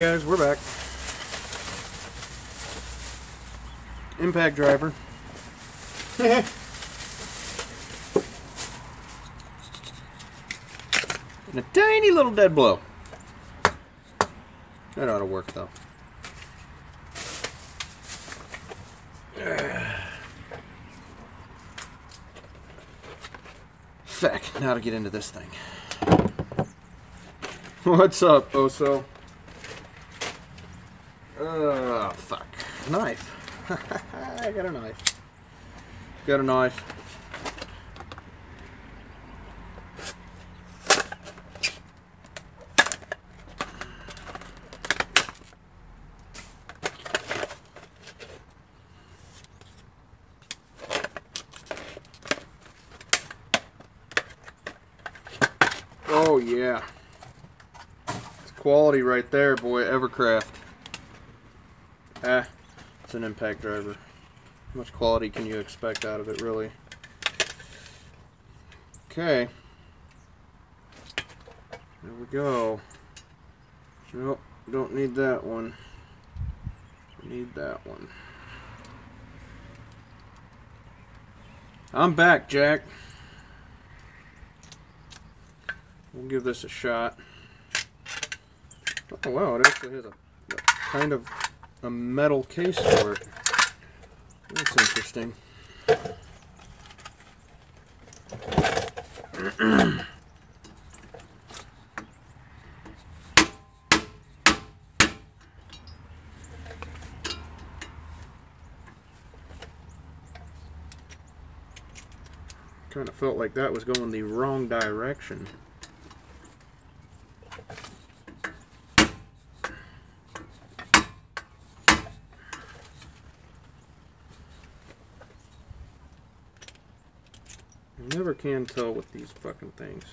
Guys, we're back. Impact driver. And a tiny little dead blow. That ought to work though. Feck, now to get into this thing. What's up, Oso? Fuck. Knife. I got a knife. Got a knife. Oh, yeah. It's quality right there, boy. Evercraft. It's an impact driver. How much quality can you expect out of it, really? Okay. There we go. Nope, don't need that one. Need that one. I'm back, Jack. We'll give this a shot. Oh, wow, it actually has a kind of a metal case for it. That's interesting. Kind of felt like that was going the wrong direction. You never can tell with these fucking things.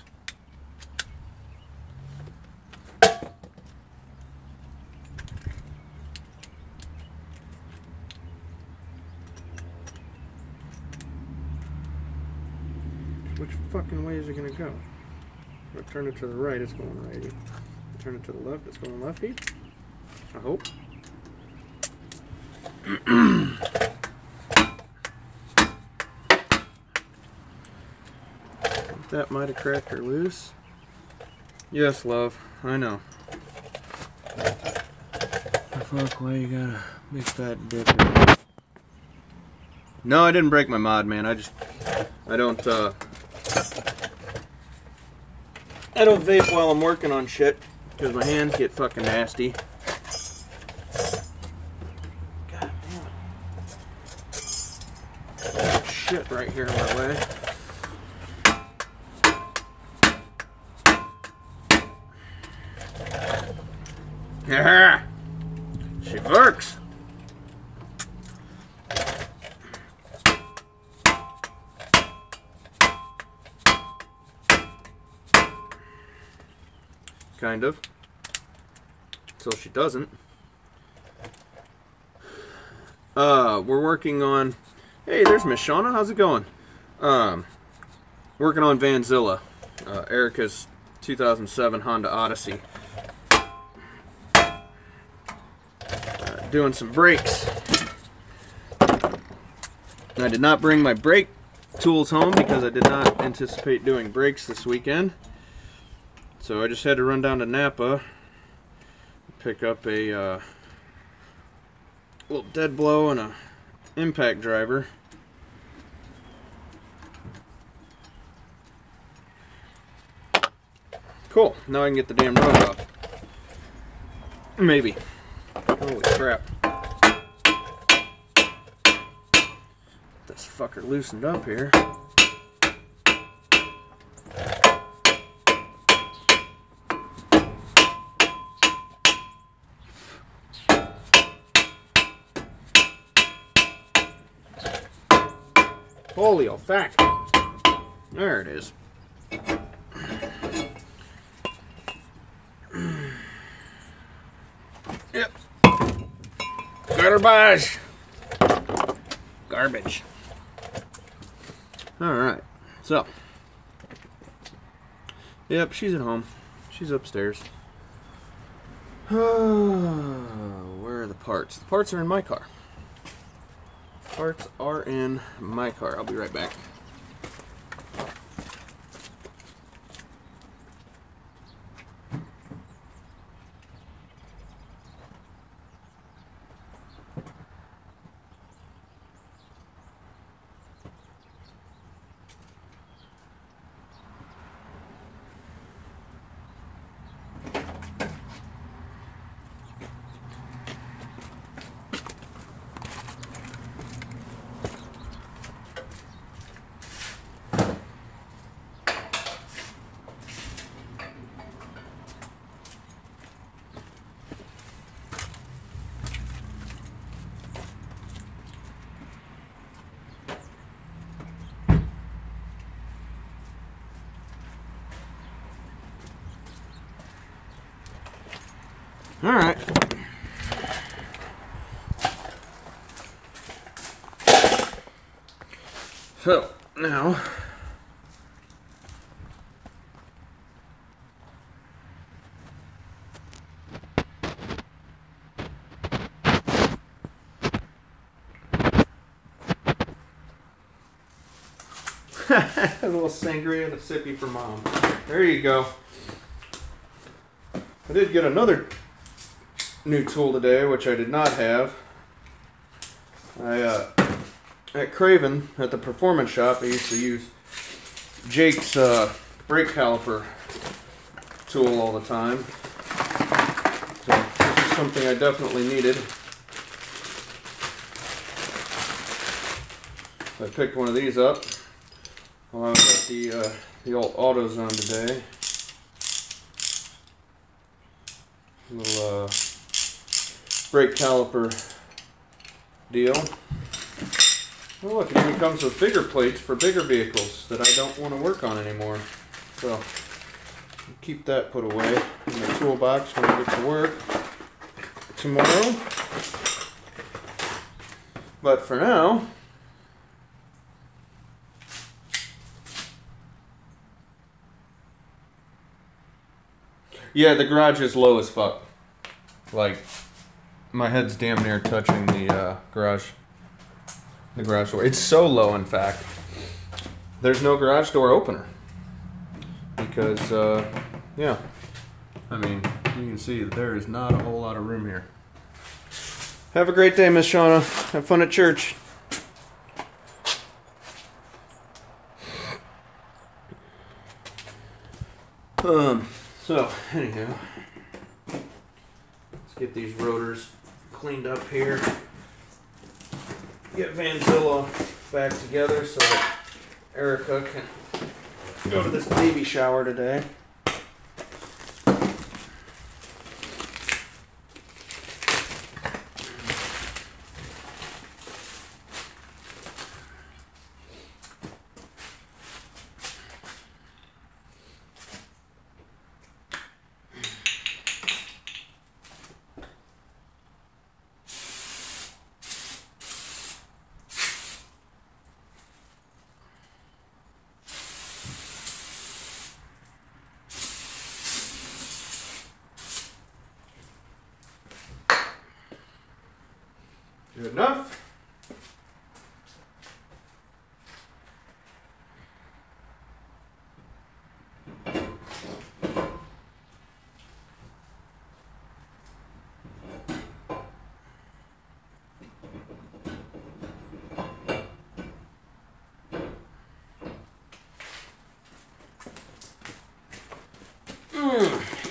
Which fucking way is it gonna go? If I turn it to the right, it's going righty. If I turn it to the left, it's going lefty. I hope. That might have cracked her loose. Yes, love. I know. Fuck, why you got a big fat dick? No, I didn't break my mod, man. I don't vape while I'm working on shit because my hands get fucking nasty. God damn it. Shit right here in my way. Yeah, she works. Kind of. Until she doesn't. We're working on. Hey, there's Miss Shauna. How's it going? Working on Vanzilla, Erica's 2007 Honda Odyssey. Doing some brakes. I did not bring my brake tools home because I did not anticipate doing brakes this weekend. So I just had to run down to Napa, pick up a little dead blow and a impact driver. Cool. Now I can get the damn road off. Maybe. Holy crap. This fucker loosened up here. Holy oh fuck. There it is. Yep. Garbage. Garbage. Alright. So. Yep, she's at home. She's upstairs. Where are the parts? The parts are in my car. Parts are in my car. I'll be right back. All right. So now a little sangria and a sippy for mom. There you go. I did get another new tool today, which I did not have. At Craven, at the performance shop, I used to use Jake's brake caliper tool all the time. So this is something I definitely needed. I picked one of these up while I was at the old AutoZone today. Little brake caliper deal. Oh look, it even comes with bigger plates for bigger vehicles that I don't want to work on anymore. So keep that put away in the toolbox when I get to work tomorrow. But for now, yeah, the garage is low as fuck. Like, my head's damn near touching the garage door. It's so low, in fact. There's no garage door opener. Because, yeah. I mean, you can see that there is not a whole lot of room here. Have a great day, Miss Shauna. Have fun at church. So, anyhow, let's get these rotors cleaned up here. Get Vanzilla back together so that Erica can go to this baby shower today. Good enough.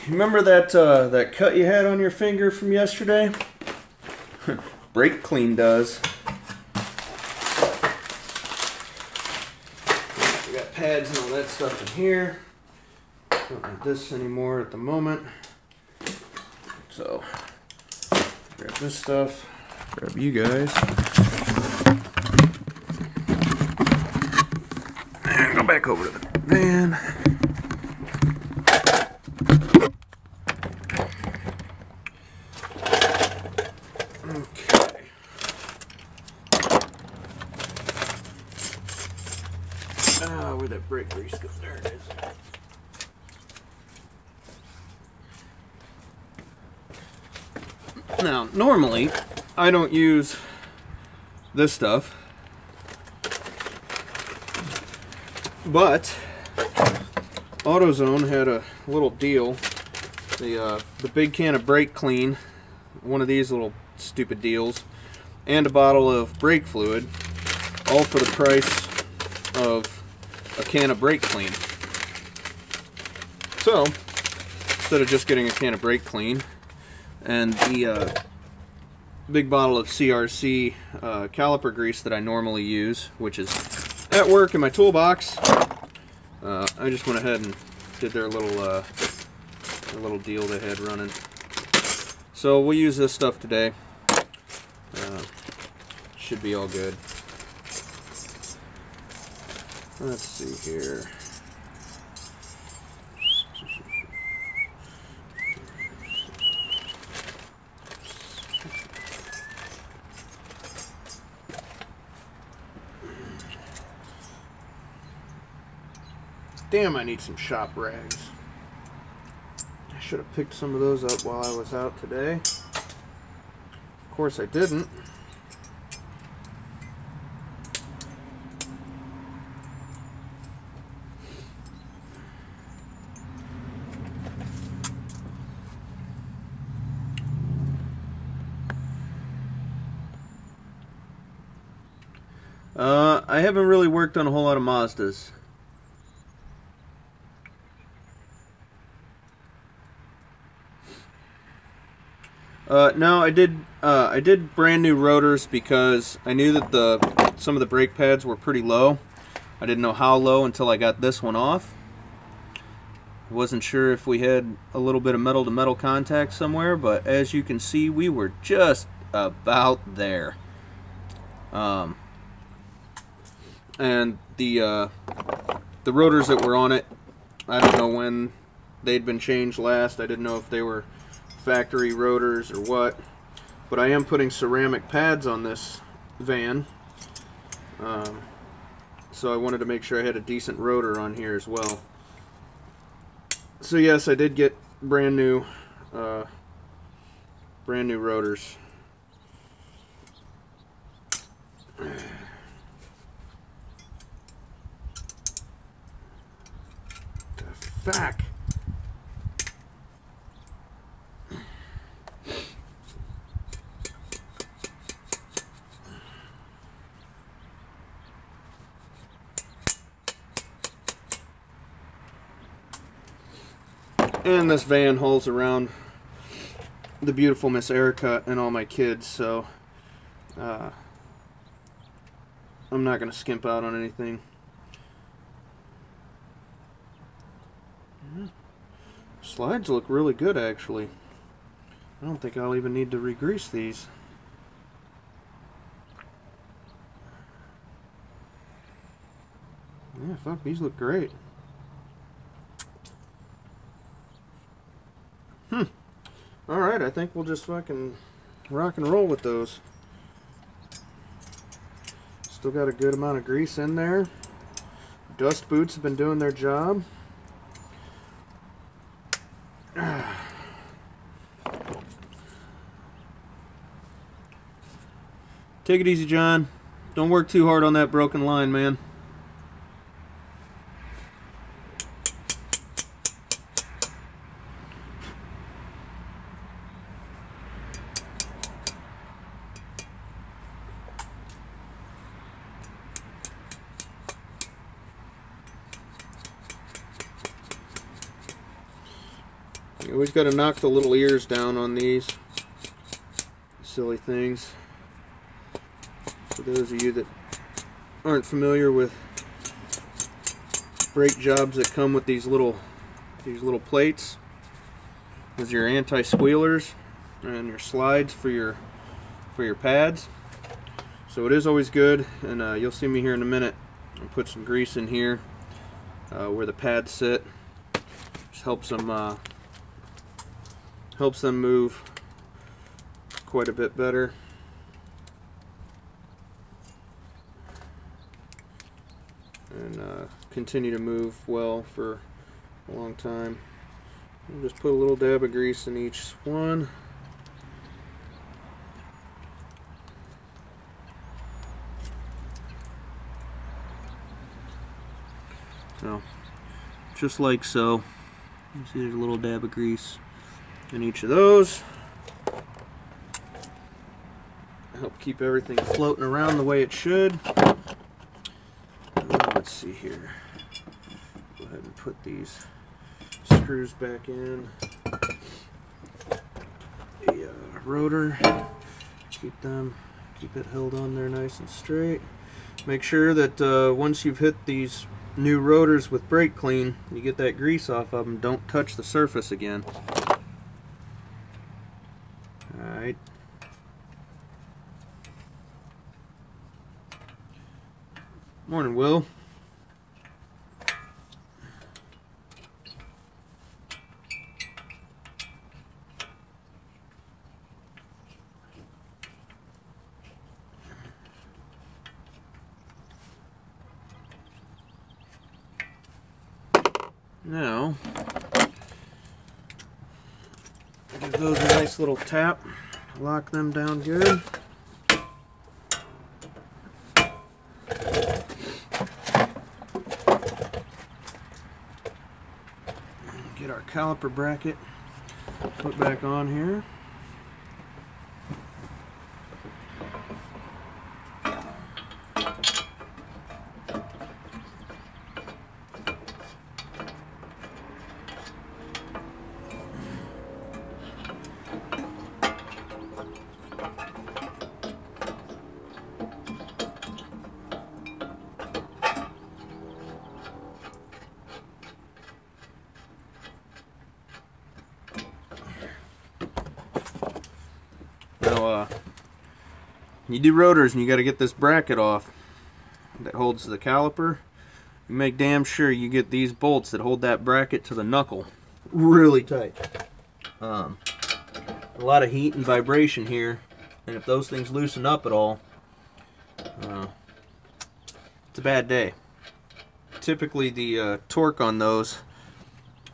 Remember that cut you had on your finger from yesterday? Brake Clean does. We got pads and all that stuff in here. Don't need this anymore at the moment. So, grab this stuff. Grab you guys. And go back over to the van. Where that brake grease goes. There it is. Now, normally, I don't use this stuff, but AutoZone had a little deal. The big can of brake clean, one of these little stupid deals, and a bottle of brake fluid, all for the price of a can of brake clean. So, instead of just getting a can of brake clean and the big bottle of CRC caliper grease that I normally use, which is at work in my toolbox, I just went ahead and did their little deal they had running. So we'll use this stuff today. Should be all good. Let's see here. Damn, I need some shop rags. I should have picked some of those up while I was out today. Of course I didn't. I haven't really worked on a whole lot of Mazdas. No, I did brand new rotors because I knew that some of the brake pads were pretty low. I didn't know how low until I got this one off. I wasn't sure if we had a little bit of metal-to-metal contact somewhere, but as you can see, we were just about there. And the rotors that were on it, I don't know when they'd been changed last. I didn't know if they were factory rotors or what, but I am putting ceramic pads on this van, so I wanted to make sure I had a decent rotor on here as well. So yes, I did get brand new rotors. The fuck. And this van hauls around the beautiful Miss Erica and all my kids, so I'm not going to skimp out on anything. Slides look really good, actually. I don't think I'll even need to re-grease these. Yeah, fuck, these look great. Alright, I think we'll just fucking rock and roll with those. Still got a good amount of grease in there. Dust boots have been doing their job. Take it easy, John. Don't work too hard on that broken line, man. You always got to knock the little ears down on these silly things. For those of you that aren't familiar with brake jobs that come with these little plates, these are your anti-squealers and your slides for your pads. So it is always good, and you'll see me here in a minute. I'll put some grease in here where the pads sit. Just helps them move quite a bit better. And continue to move well for a long time. We'll just put a little dab of grease in each one. So, just like so. You see there's a little dab of grease in each of those. Help keep everything floating around the way it should. Let's see here. Go ahead and put these screws back in. The rotor, keep it held on there nice and straight. Make sure that once you've hit these new rotors with brake clean, you get that grease off of them. Don't touch the surface again. Alright. Morning, Will. Now, give those a nice little tap, lock them down good. Get our caliper bracket put back on here. Now, you do rotors and you got to get this bracket off that holds the caliper. You make damn sure you get these bolts that hold that bracket to the knuckle really tight. A lot of heat and vibration here, and if those things loosen up at all, it's a bad day. Typically the torque on those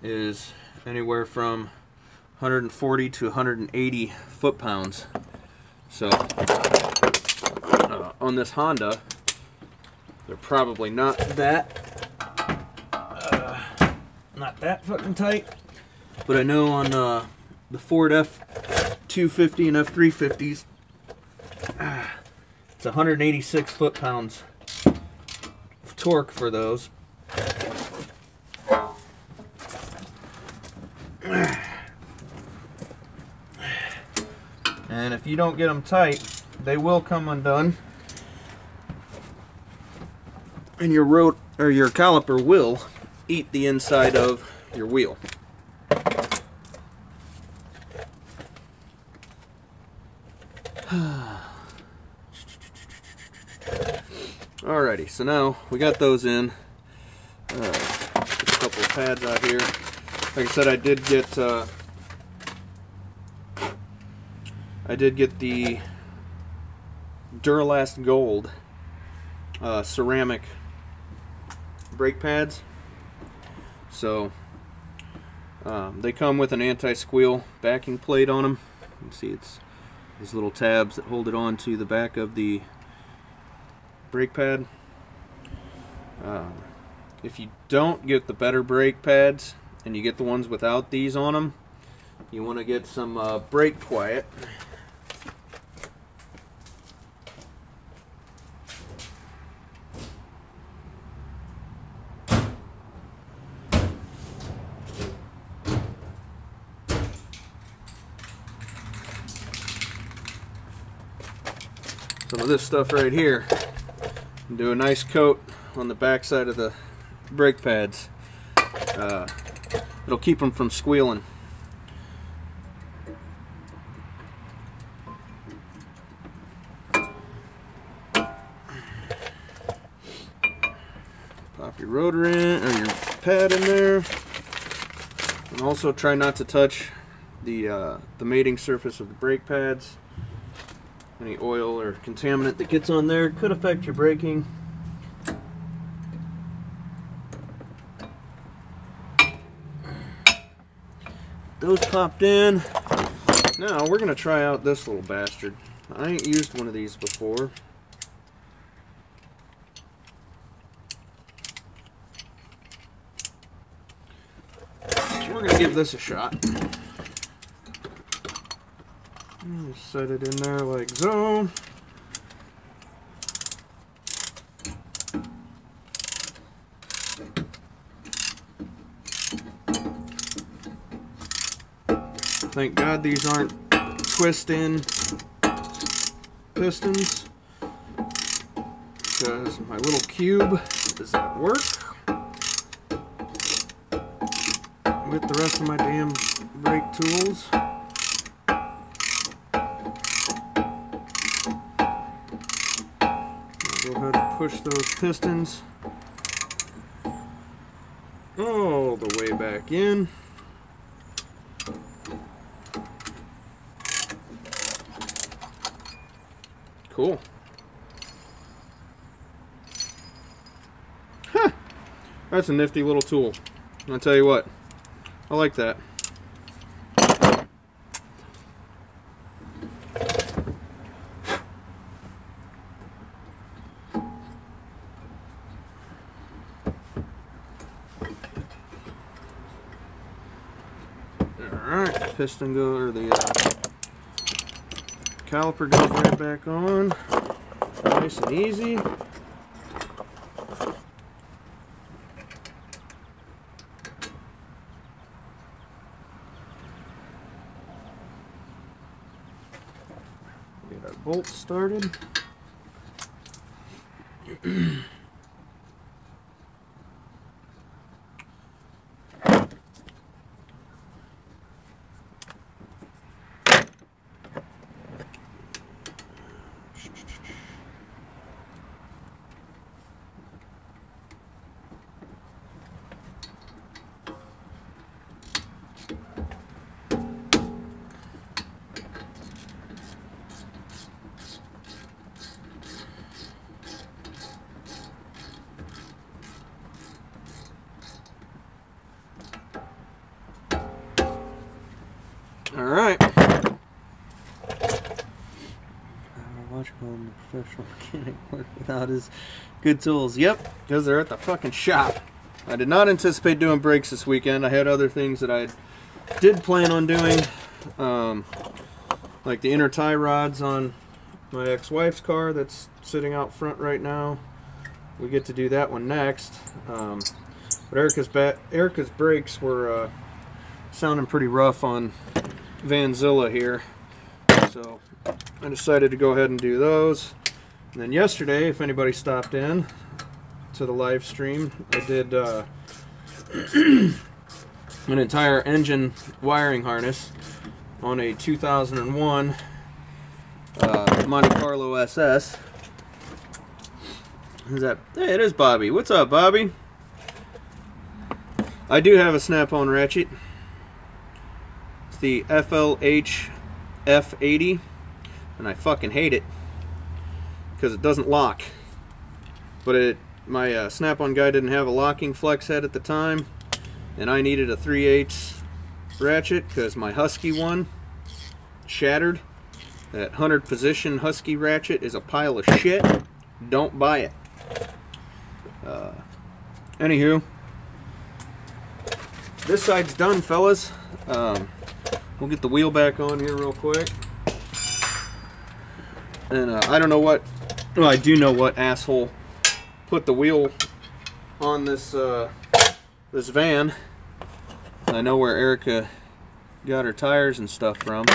is anywhere from 140 to 180 foot-pounds. So on this Honda, they're probably not that fucking tight. But I know on the Ford F250 and F350s, it's 186 foot-pounds of torque for those. And if you don't get them tight, they will come undone, and your caliper will eat the inside of your wheel. Alrighty, so now we got those in. Just a couple of pads out here. Like I said, I did get the Duralast Gold ceramic brake pads. So they come with an anti-squeal backing plate on them. You can see it's these little tabs that hold it on to the back of the brake pad. If you don't get the better brake pads and you get the ones without these on them, you want to get some brake quiet. Some of this stuff right here, and do a nice coat on the back side of the brake pads. It'll keep them from squealing. Pop your rotor in, or your pad in there, and also try not to touch the mating surface of the brake pads. Any oil or contaminant that gets on there could affect your braking. Those popped in. Now we're going to try out this little bastard. I ain't used one of these before. give this a shot. Just set it in there like so. Thank God these aren't twist-in pistons, because my little cube does not work with the rest of my damn brake tools. I'll go ahead and push those pistons all the way back in. Cool. Huh. That's a nifty little tool. I'll tell you what. I like that. Alright, piston goes, or the caliper goes right back on. Nice and easy. Get our bolts started. Alright. Watch a professional mechanic work without his good tools. Yep, because they're at the fucking shop. I did not anticipate doing brakes this weekend. I had other things that I did plan on doing. Like the inner tie rods on my ex-wife's car that's sitting out front right now. We get to do that one next. But Erica's brakes were sounding pretty rough on Vanzilla here, so I decided to go ahead and do those. And then yesterday, if anybody stopped in to the live stream, I did an entire engine wiring harness on a 2001 Monte Carlo SS. Is that? Hey, it is Bobby. What's up, Bobby? I do have a snap-on ratchet. The FLH F80, and I fucking hate it because it doesn't lock. But my snap-on guy didn't have a locking flex head at the time, and I needed a 3/8 ratchet because my Husky one shattered. That 100 position Husky ratchet is a pile of shit. Don't buy it. Anywho, this side's done, fellas. We'll get the wheel back on here real quick. And I don't know what, well, I do know what asshole put the wheel on this this van. I know where Erica got her tires and stuff from.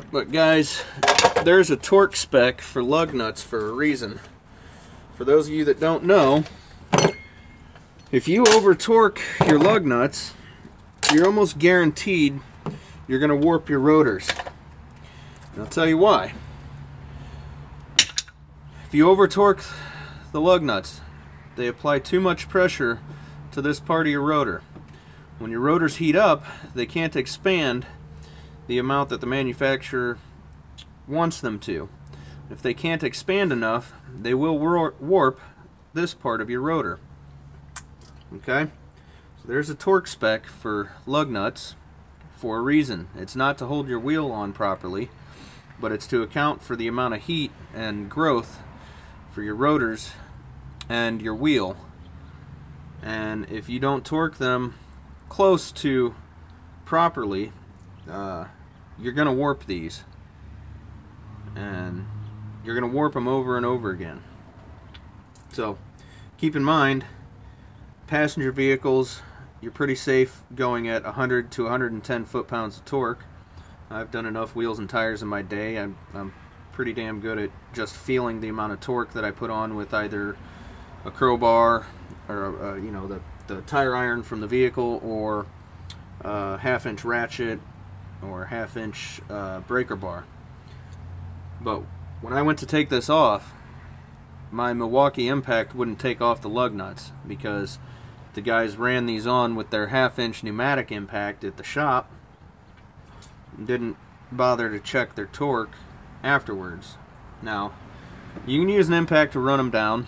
But guys, there's a torque spec for lug nuts for a reason. For those of you that don't know, if you over torque your lug nuts, you're almost guaranteed you're going to warp your rotors. And I'll tell you why. If you over torque the lug nuts, they apply too much pressure to this part of your rotor. When your rotors heat up, they can't expand the amount that the manufacturer wants them to. If they can't expand enough, they will warp this part of your rotor. Okay? So there's a torque spec for lug nuts for a reason. It's not to hold your wheel on properly, but it's to account for the amount of heat and growth for your rotors and your wheel. And if you don't torque them close to properly, you're going to warp these. And you're going to warp them over and over again. So keep in mind, passenger vehicles, you're pretty safe going at 100 to 110 foot-pounds of torque. I've done enough wheels and tires in my day. I'm pretty damn good at just feeling the amount of torque that I put on with either a crowbar or the tire iron from the vehicle, or a half-inch ratchet or half-inch breaker bar. But when I went to take this off, my Milwaukee Impact wouldn't take off the lug nuts because the guys ran these on with their half-inch pneumatic impact at the shop and didn't bother to check their torque afterwards. Now, you can use an impact to run them down,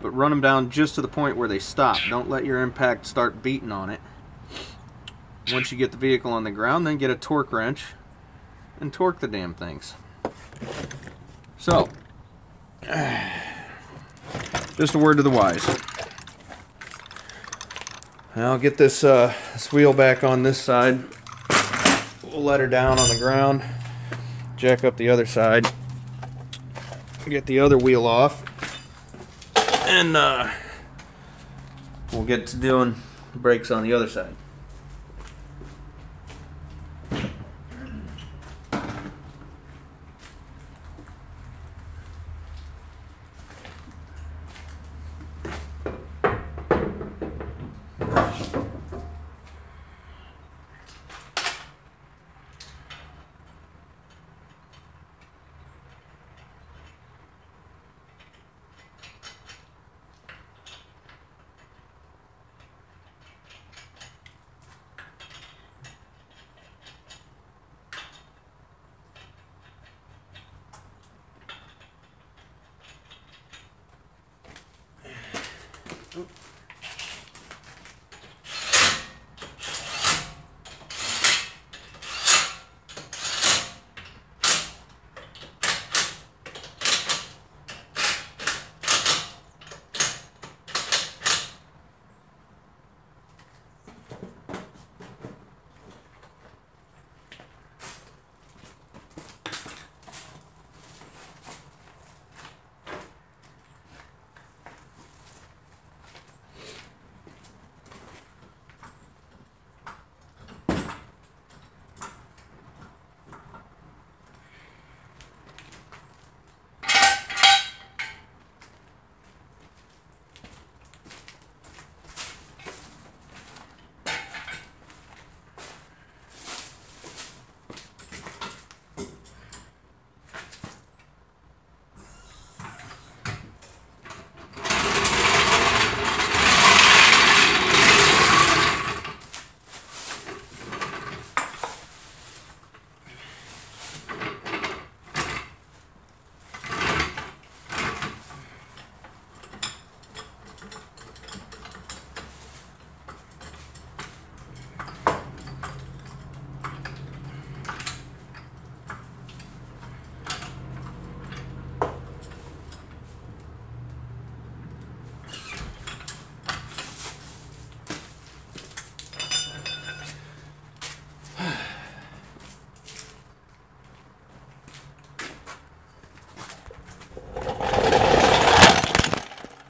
but run them down just to the point where they stop. Don't let your impact start beating on it. Once you get the vehicle on the ground, then get a torque wrench and torque the damn things. So, just a word to the wise. I'll get this wheel back on this side. We'll let her down on the ground. Jack up the other side. Get the other wheel off. And we'll get to doing brakes on the other side.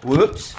Whoops.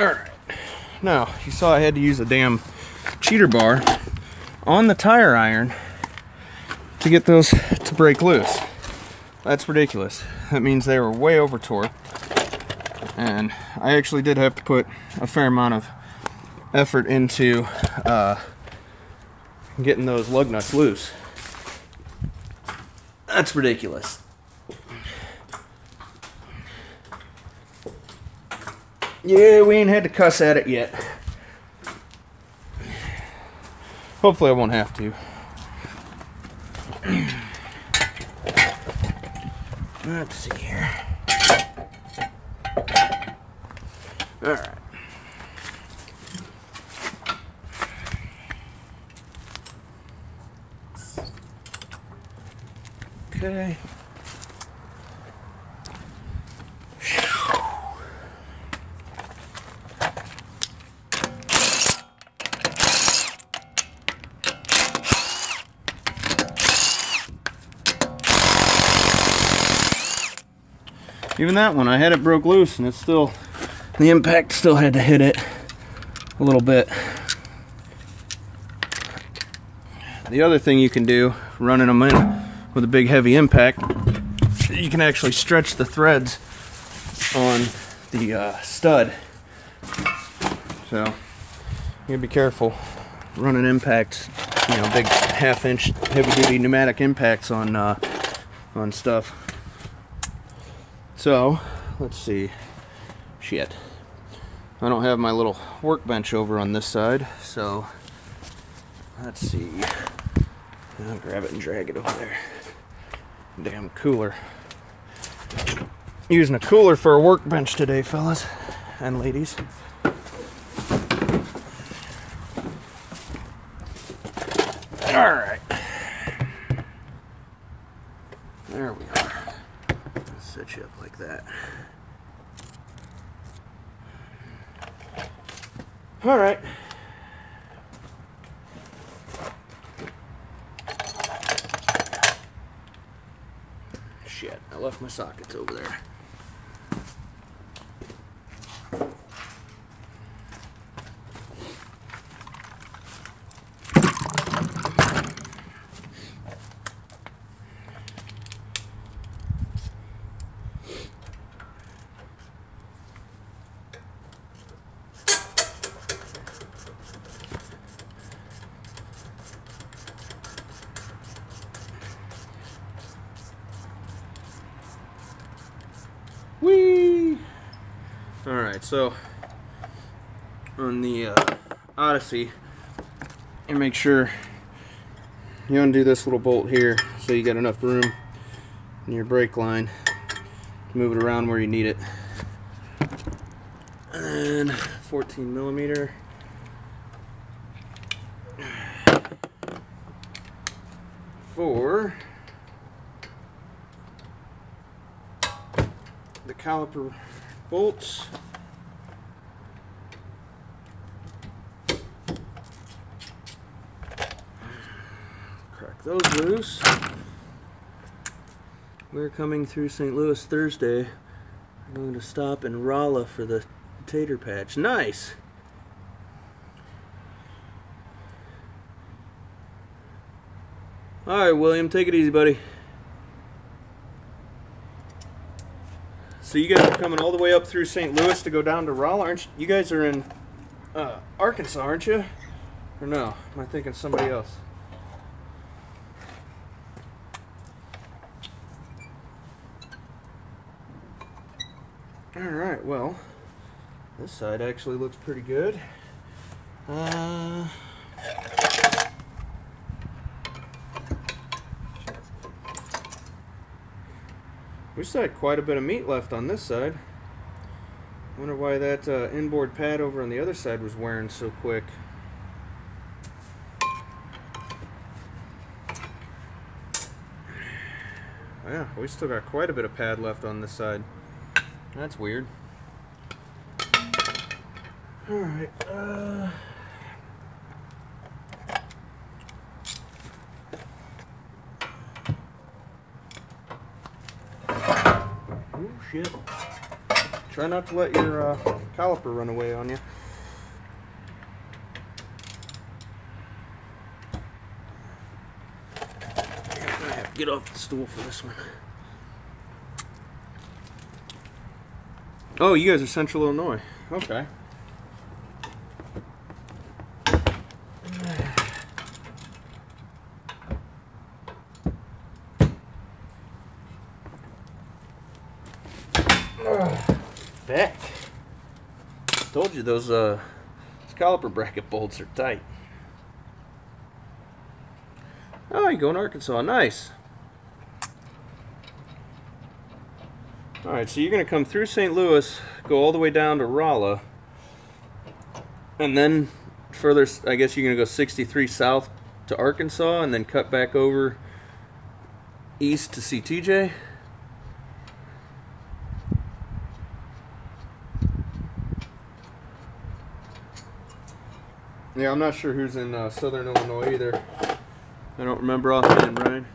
Alright. Now, you saw I had to use a damn cheater bar on the tire iron to get those to break loose. That's ridiculous. That means they were way over torqued. And I actually did have to put a fair amount of effort into getting those lug nuts loose. That's ridiculous. Yeah, we ain't had to cuss at it yet. Hopefully I won't have to. Let's see here. Alright. Okay. Even that one, I had it broke loose and it's still, the impact still had to hit it a little bit. The other thing you can do, running them in with a big heavy impact, you can actually stretch the threads on the stud. So, you gotta be careful running impacts, you know, big half-inch heavy-duty pneumatic impacts on stuff. So, let's see. Shit. I don't have my little workbench over on this side, so let's see. I'll grab it and drag it over there. Damn cooler. Using a cooler for a workbench today, fellas and ladies. Alright. There we are. Let's set you up like that. Alright. Shit, I left my sockets over there. Whee! Alright, so on the Odyssey, you make sure you undo this little bolt here so you got enough room in your brake line to move it around where you need it. And then 14 millimeter. For the caliper bolts. Crack those loose. We're coming through St. Louis Thursday. I'm going to stop in Rolla for the tater patch. Nice! Alright, William, take it easy, buddy. So you guys are coming all the way up through St. Louis to go down to Rolla, aren't you? You guys are in Arkansas, aren't you? Or no? Am I thinking somebody else? Alright, well, this side actually looks pretty good. We still had quite a bit of meat left on this side. Wonder why that inboard pad over on the other side was wearing so quick. Yeah, we still got quite a bit of pad left on this side. That's weird. Alright, shit. Try not to let your caliper run away on you. I have to get off the stool for this one. Oh, you guys are Central Illinois. Okay. Back. Told you those caliper bracket bolts are tight. Oh, you go in Arkansas. Nice. Alright, so you're going to come through St. Louis, go all the way down to Rolla, and then further, I guess you're going to go 63 south to Arkansas, and then cut back over east to see TJ. Yeah, I'm not sure who's in southern Illinois either. I don't remember offhand, Brian.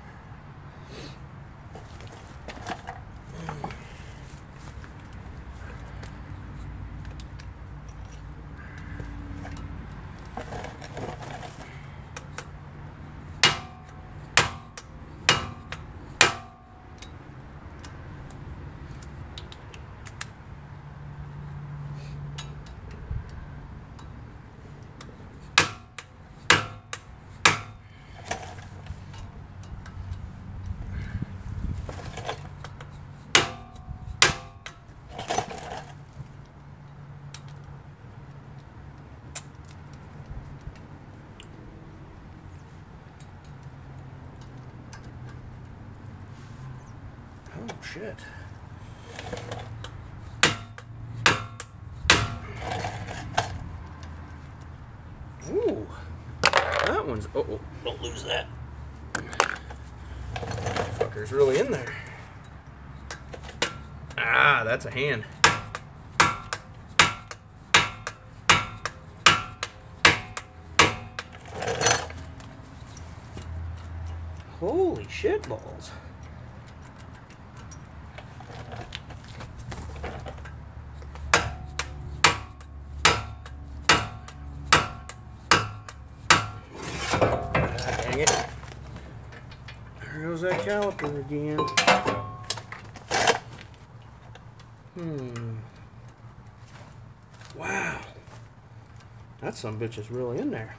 Oh, shit. Ooh. That one's... Oh, don't lose that. Fucker's really in there. Ah, that's a hand. Holy shit balls. Dang it. There goes that caliper again. Wow. That sumbitch is really in there.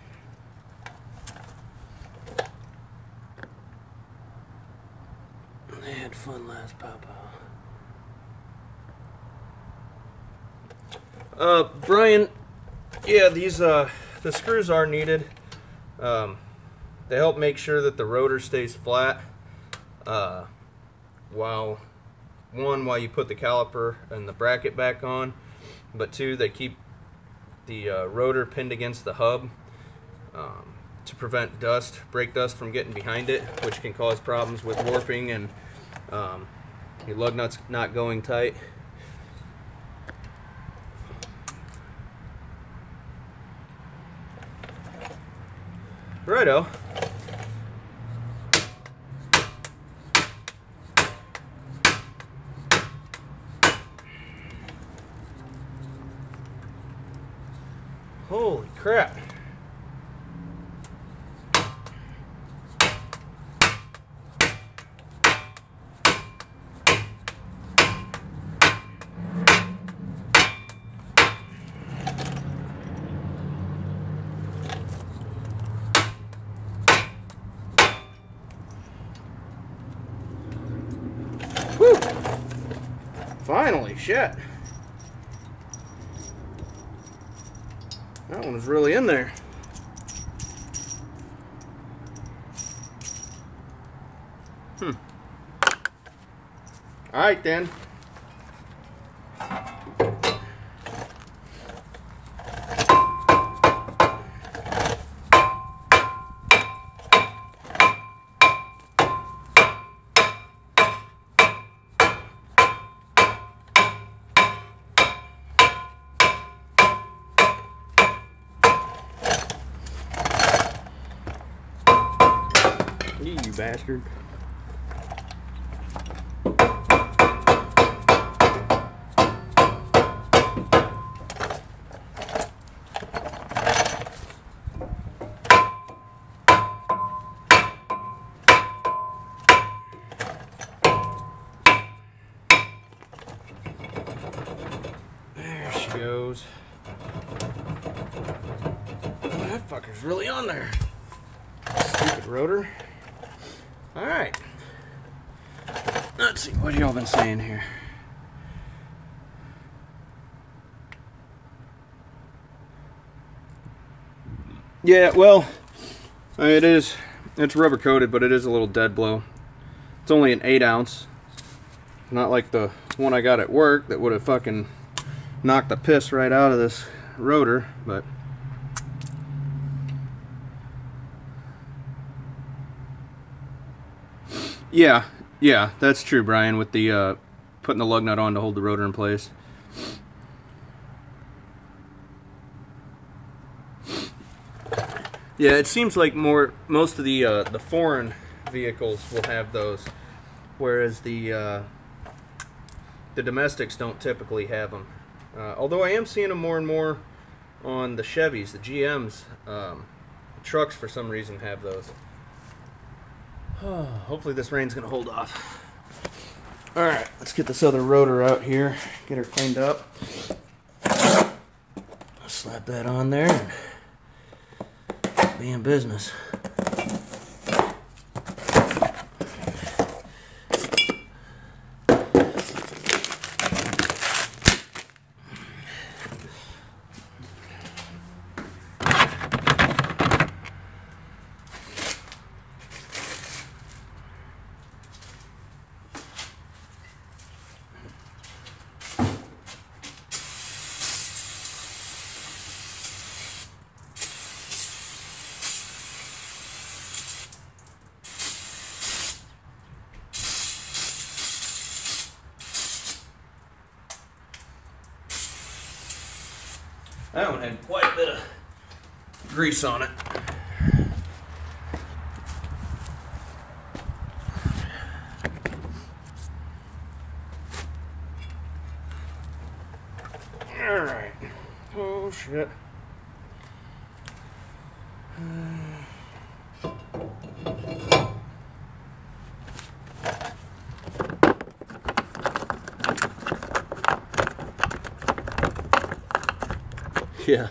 They had fun last Papa. Brian, yeah, these the screws are needed. They help make sure that the rotor stays flat while you put the caliper and the bracket back on, but two, they keep the rotor pinned against the hub to prevent brake dust from getting behind it, which can cause problems with warping and your lug nuts not going tight. Righto. Holy crap. Whew. Finally, shit. That one was really in there. All right, then. You bastard. fucker's really on there. Stupid rotor. Alright. Let's see, what y'all been saying here? Yeah, well, it's rubber coated, but it is a little dead blow. It's only an 8 ounce. Not like the one I got at work that would have fucking knocked the piss right out of this rotor, but yeah, that's true, Brian, with the putting the lug nut on to hold the rotor in place. Yeah, it seems like most of the foreign vehicles will have those, whereas the domestics don't typically have them. Although I am seeing them more and more on the Chevys, the GMs. Trucks for some reason have those. Hopefully this rain's gonna hold off. All right, let's get this other rotor out here, get her cleaned up. Slap that on there and be in business. That one had quite a bit of grease on it. All right. Oh, shit. Yeah,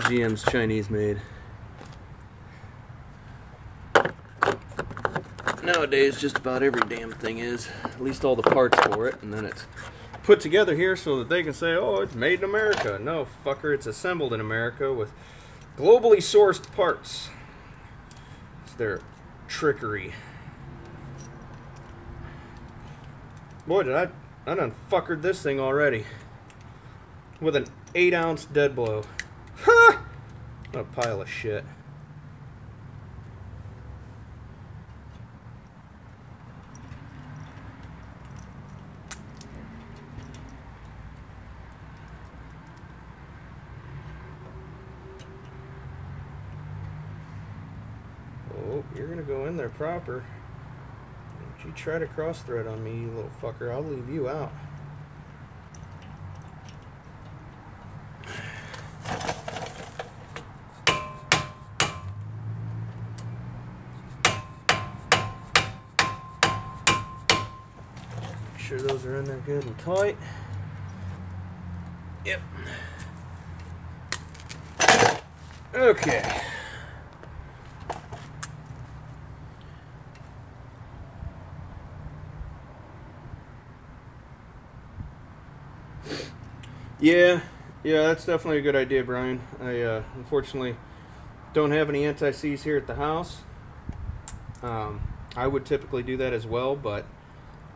GM's Chinese made. Nowadays, just about every damn thing is. At least all the parts for it, and then it's put together here so that they can say, oh, it's made in America. No, fucker, it's assembled in America with globally sourced parts. It's their trickery. Boy, I done fuckered this thing already. With an 8-ounce dead blow. Ha! What a pile of shit. Oh, you're gonna go in there proper. Don't you try to cross thread on me, you little fucker. I'll leave you out. Sure those are in there good and tight. Yep. Okay. Yeah, that's definitely a good idea, Brian. I unfortunately don't have any anti-seize here at the house. I would typically do that as well, but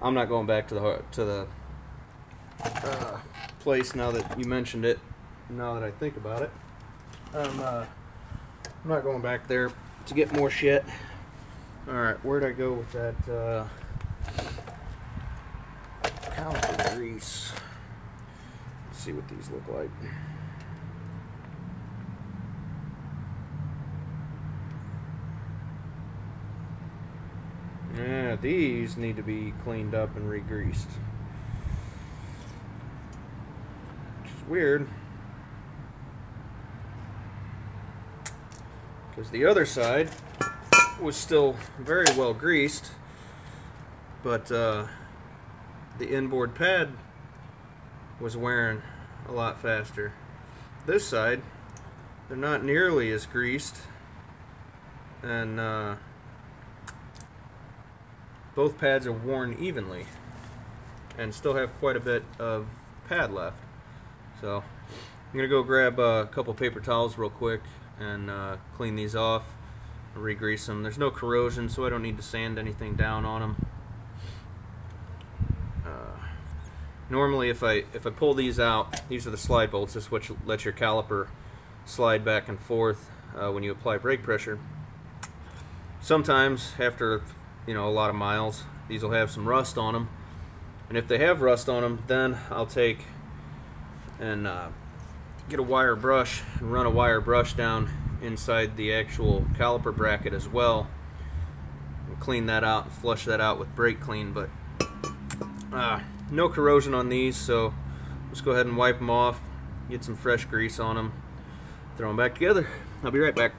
I'm not going back to the place now that you mentioned it. Now that I think about it, I'm not going back there to get more shit. All right, where'd I go with that caliper grease? Let's see what these look like. Yeah, these need to be cleaned up and re-greased. Which is weird. Because the other side was still very well greased, but the inboard pad was wearing a lot faster. This side they're not nearly as greased, and both pads are worn evenly and still have quite a bit of pad left. So I'm gonna go grab a couple paper towels real quick and clean these off, re-grease them. There's no corrosion, so I don't need to sand anything down on them. Normally if I pull these out, these are the slide bolts. This is what lets your caliper slide back and forth when you apply brake pressure. Sometimes after a lot of miles, these will have some rust on them, and if they have rust on them, then I'll take and get a wire brush and run a wire brush down inside the actual caliper bracket as well, and clean that out and flush that out with brake clean. But no corrosion on these, so let's go ahead and wipe them off, get some fresh grease on them, throw them back together. I'll be right back.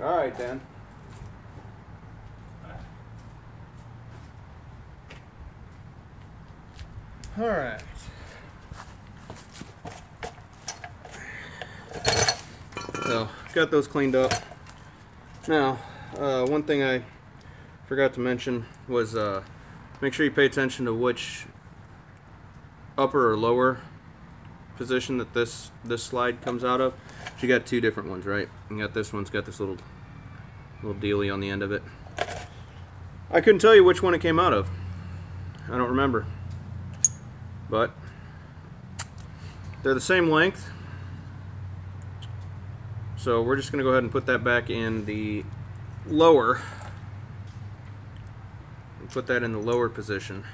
All right, then. All right. So, got those cleaned up. Now, one thing I forgot to mention was make sure you pay attention to which upper or lower position that this slide comes out of. You got two different ones, right? You got this one's got this little dealie on the end of it. I couldn't tell you which one it came out of. I don't remember. But they're the same length. So we're just going to go ahead and put that back in the lower. And put that in the lower position.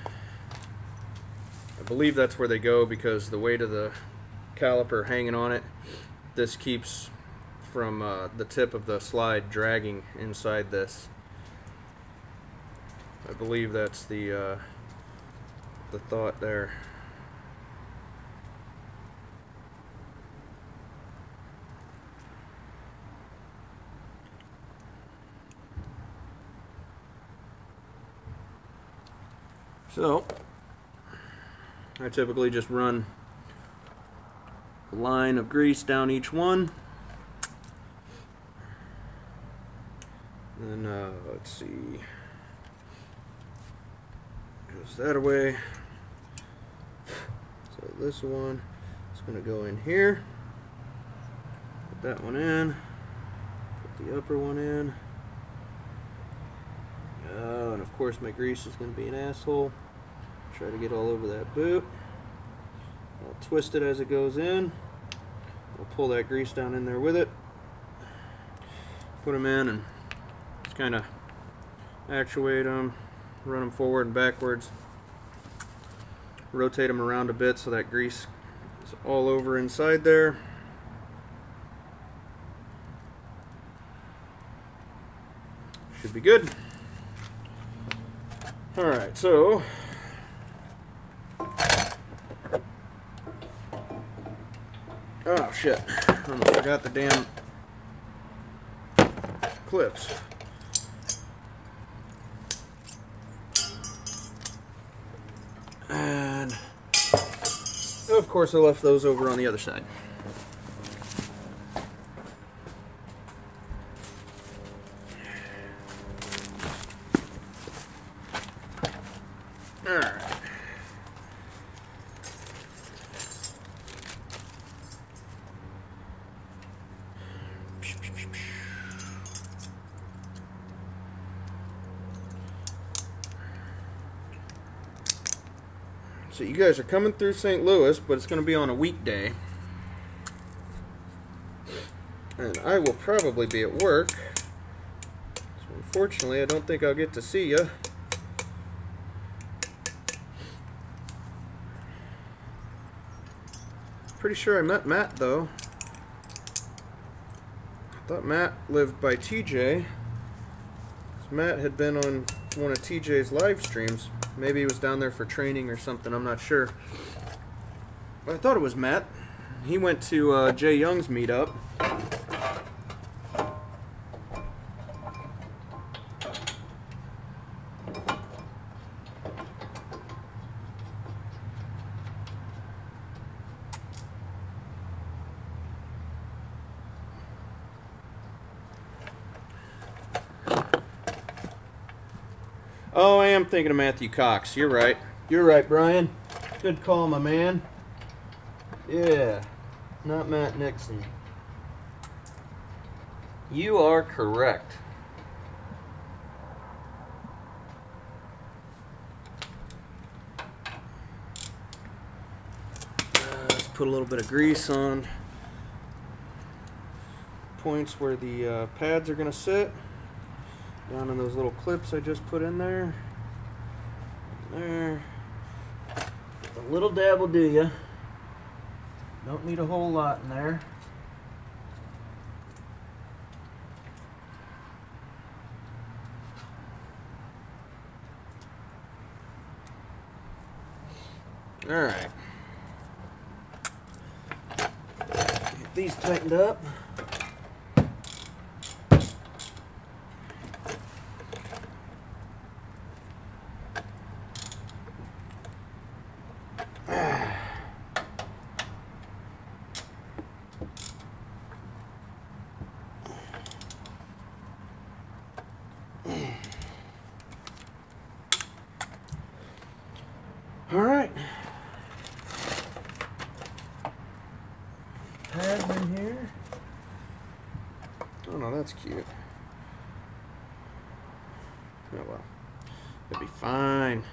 I believe that's where they go because the weight of the caliper hanging on it, this keeps from the tip of the slide dragging inside this. I believe that's the thought there. So I typically just run a line of grease down each one. And then let's see, goes that away. So this one is going to go in here. Put that one in. Put the upper one in. And of course my grease is going to be an asshole. Try to get all over that boot. I'll twist it as it goes in. I'll pull that grease down in there with it. Put them in and just kind of actuate them, run them forward and backwards. Rotate them around a bit so that grease is all over inside there. Should be good. Alright, so oh shit, I almost forgot the damn clips. And of course I left those over on the other side. Alright. So you guys are coming through St. Louis, but it's going to be on a weekday. And I will probably be at work. So unfortunately, I don't think I'll get to see you. Pretty sure I met Matt, though. I thought Matt lived by TJ. Matt had been on one of TJ's live streams. Maybe he was down there for training or something, I'm not sure. But I thought it was Matt. He went to Jay Young's meetup. Oh, I am thinking of Matthew Cox. You're right. You're right, Brian. Good call, my man. Yeah, not Matt Nixon. You are correct. Let's put a little bit of grease on points where the pads are going to sit. Down in those little clips I just put in there. There. A little dab will do ya. Don't need a whole lot in there. Alright. Get these tightened up. Alright. Pads in here. Oh no, that's cute. Oh well. It'll be fine.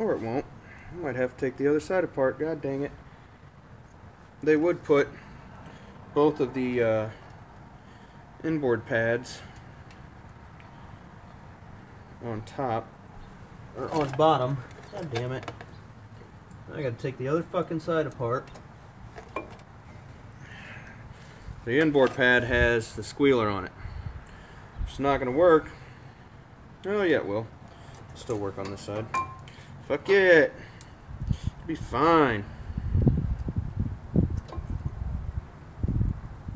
Or it won't. I might have to take the other side apart. God dang it. They would put both of the inboard pads on top, or on bottom. God damn it. I gotta take the other fucking side apart. The inboard pad has the squealer on it. It's not gonna work. Oh yeah, it will. Still work on this side. Fuck it. It'll be fine.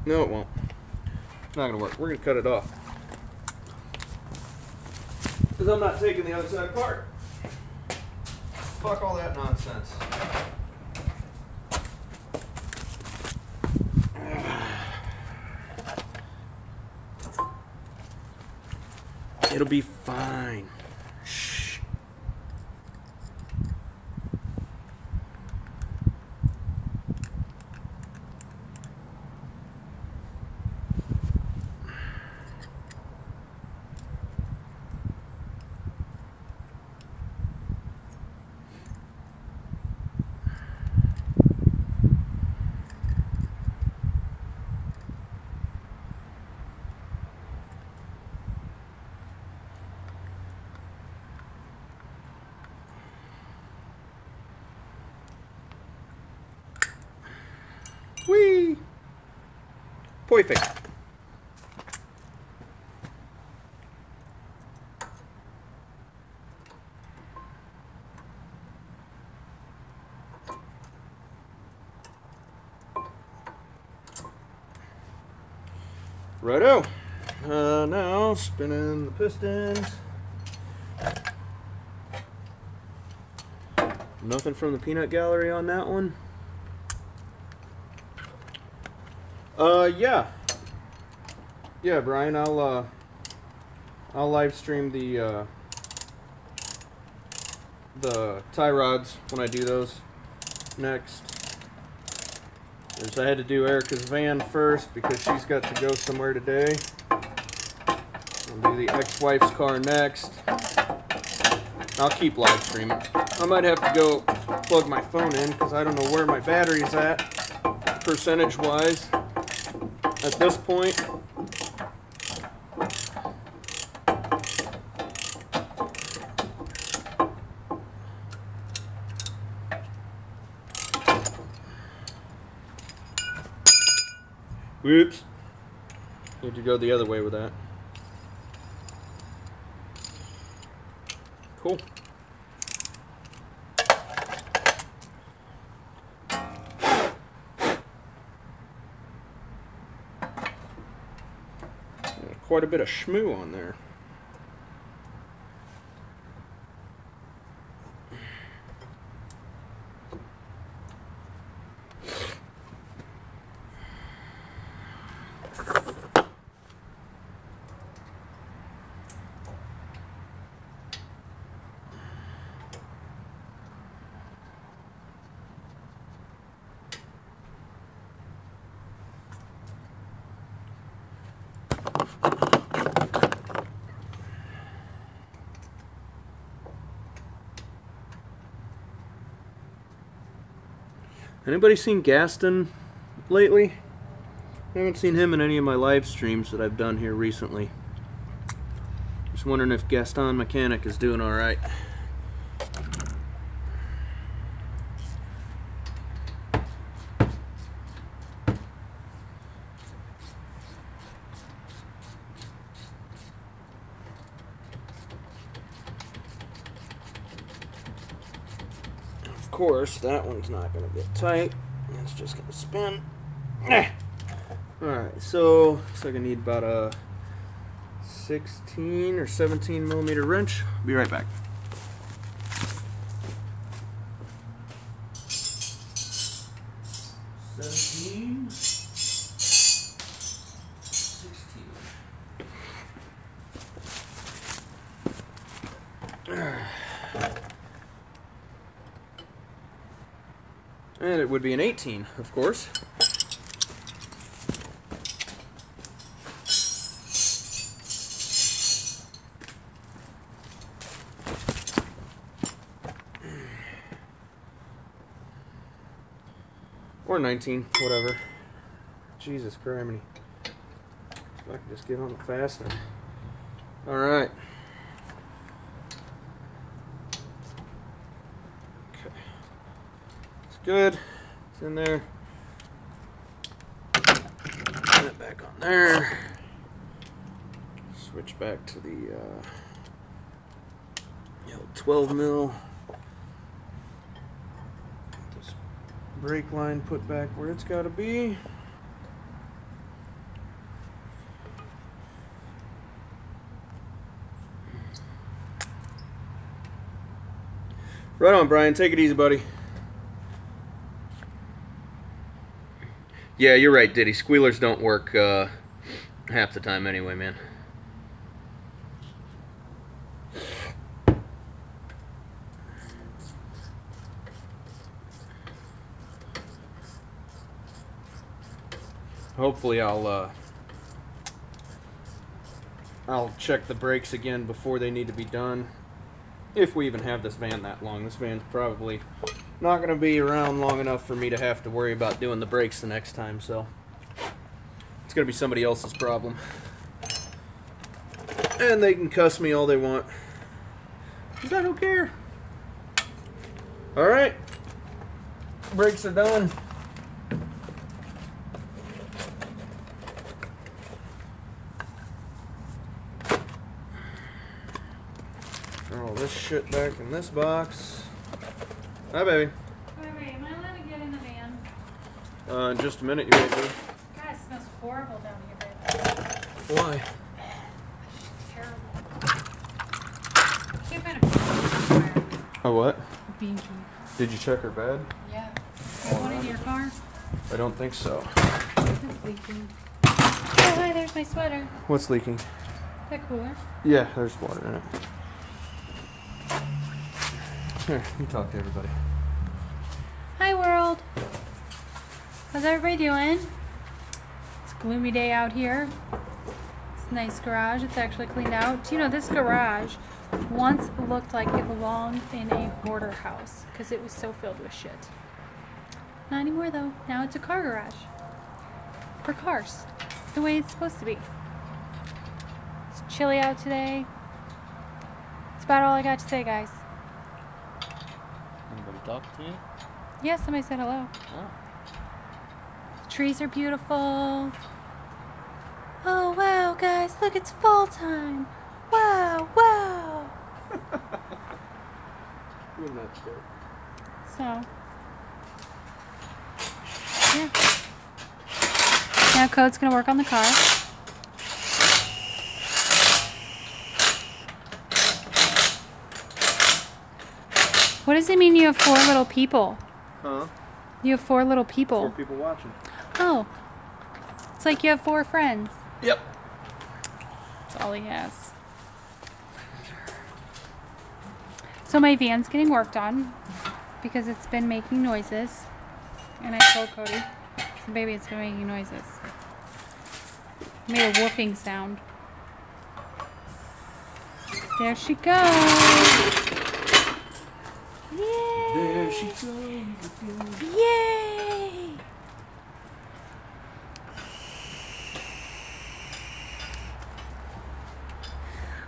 No, it won't. It's not gonna work. We're gonna cut it off. Because I'm not taking the other side apart. Fuck all that nonsense. It'll be fine. Shh. Whee! Perfect. Righto. Now spinning the pistons. Nothing from the peanut gallery on that one. Yeah, Brian, I'll live stream the tie rods when I do those next. I had to do Erica's van first because she's got to go somewhere today. Do the ex-wife's car next. I'll keep live streaming. I might have to go plug my phone in because I don't know where my battery's at, percentage-wise, at this point. Whoops. Need to go the other way with that. Cool. Quite a bit of schmoo on there. Anybody seen Gaston lately? I haven't seen him in any of my live streams that I've done here recently. Just wondering if Gaston Mechanic is doing alright. Of course, that one's not going to get tight. It's just going to spin. Alright, so looks like I need about a 16 or 17 millimeter wrench. Be right back. And it would be an 18, of course. Or 19, whatever. Jesus criminy. If I could just get on it faster. Alright. Okay. It's good. It's in there. Put it back on there. Switch back to the old 12 mil. This brake line put back where it's got to be. Right on, Brian. Take it easy, buddy. Yeah, you're right, Diddy. Squealers don't work half the time anyway, man. Hopefully I'll check the brakes again before they need to be done. If we even have this van that long. This van's probably not going to be around long enough for me to have to worry about doing the brakes the next time, so it's going to be somebody else's problem. And they can cuss me all they want, 'cause I don't care. Alright. Brakes are done. All this shit back in this box. Hi, baby. Wait, am I allowed to get in the van? In just a minute, you will be. God, it smells horrible down here, babe. Why? It's terrible. Can't find a fire. A what? A bean key. Did you check her bed? Yeah. Is one in your car? I don't think so. It's leaking. Oh, hi, there's my sweater. What's leaking? That cooler. Yeah, there's water in it. Here, you talk to everybody. Hi, world. How's everybody doing? It's a gloomy day out here. It's nice garage. It's actually cleaned out. Do you know this garage once looked like it belonged in a hoarder house because it was so filled with shit. Not anymore though. Now it's a car garage. For cars. The way it's supposed to be. It's chilly out today. That's about all I got to say, guys. Anybody talk to you? Yes, somebody said hello. Oh. The trees are beautiful. Oh wow, guys, look, it's fall time. Wow, wow. You're not scared. So, yeah. Now Code's gonna work on the car. What does it mean you have 4 little people? Huh? You have 4 little people. 4 people watching. Oh. It's like you have 4 friends. Yep. That's all he has. So my van's getting worked on because it's been making noises. And I told Cody, so baby, it's been making noises. It made a woofing sound. There she goes. Yay! There she goes again. Yay!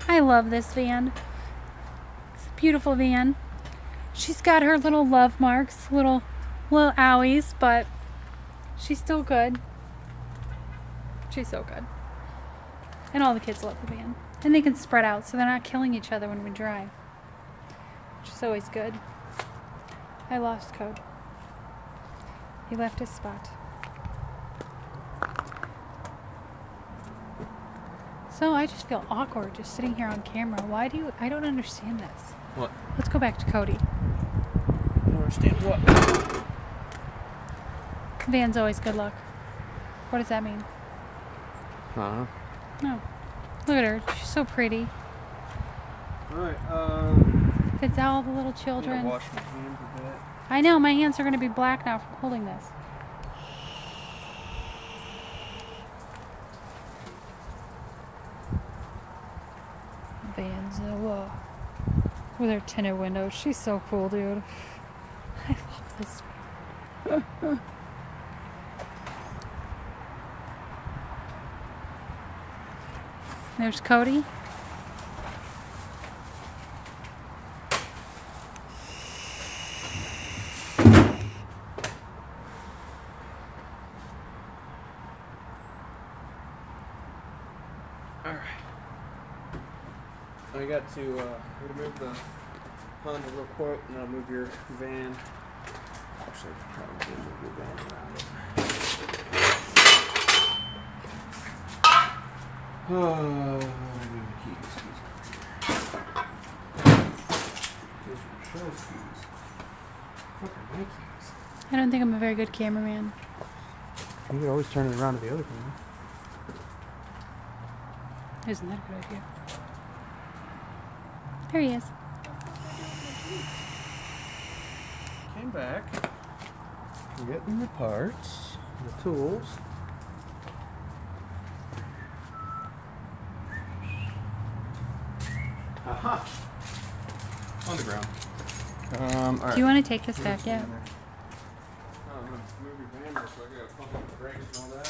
I love this van. It's a beautiful van. She's got her little love marks, little owies, but she's still good. She's so good. And all the kids love the van. And they can spread out so they're not killing each other when we drive. Which is always good. I lost Code. He left his spot. So I just feel awkward just sitting here on camera. Why do you... I don't understand this. What? Let's go back to Cody. I don't understand what? Van's always good luck. What does that mean? Huh? No. Look at her. She's so pretty. Alright, Fits all the little I'm gonna children. wash my hands a bit. I know, my hands are going to be black now from holding this. Vanzilla. With her tinted windows. She's so cool, dude. I love this. There's Cody. Alright. I got to remove the Honda real quick, and I'll move your van. Actually, I could probably move your van around it. Oh, I need the keys. Those are Michelle's keys. Fucking my keys. I don't think I'm a very good cameraman. You could always turn it around to the other camera. Isn't that a good idea? There he is. Came back. We're getting the parts, the tools. Aha! On the ground. Alright. Do you want to take this back yet? I'm gonna move your van real quick. I gotta pump up the brakes and all that.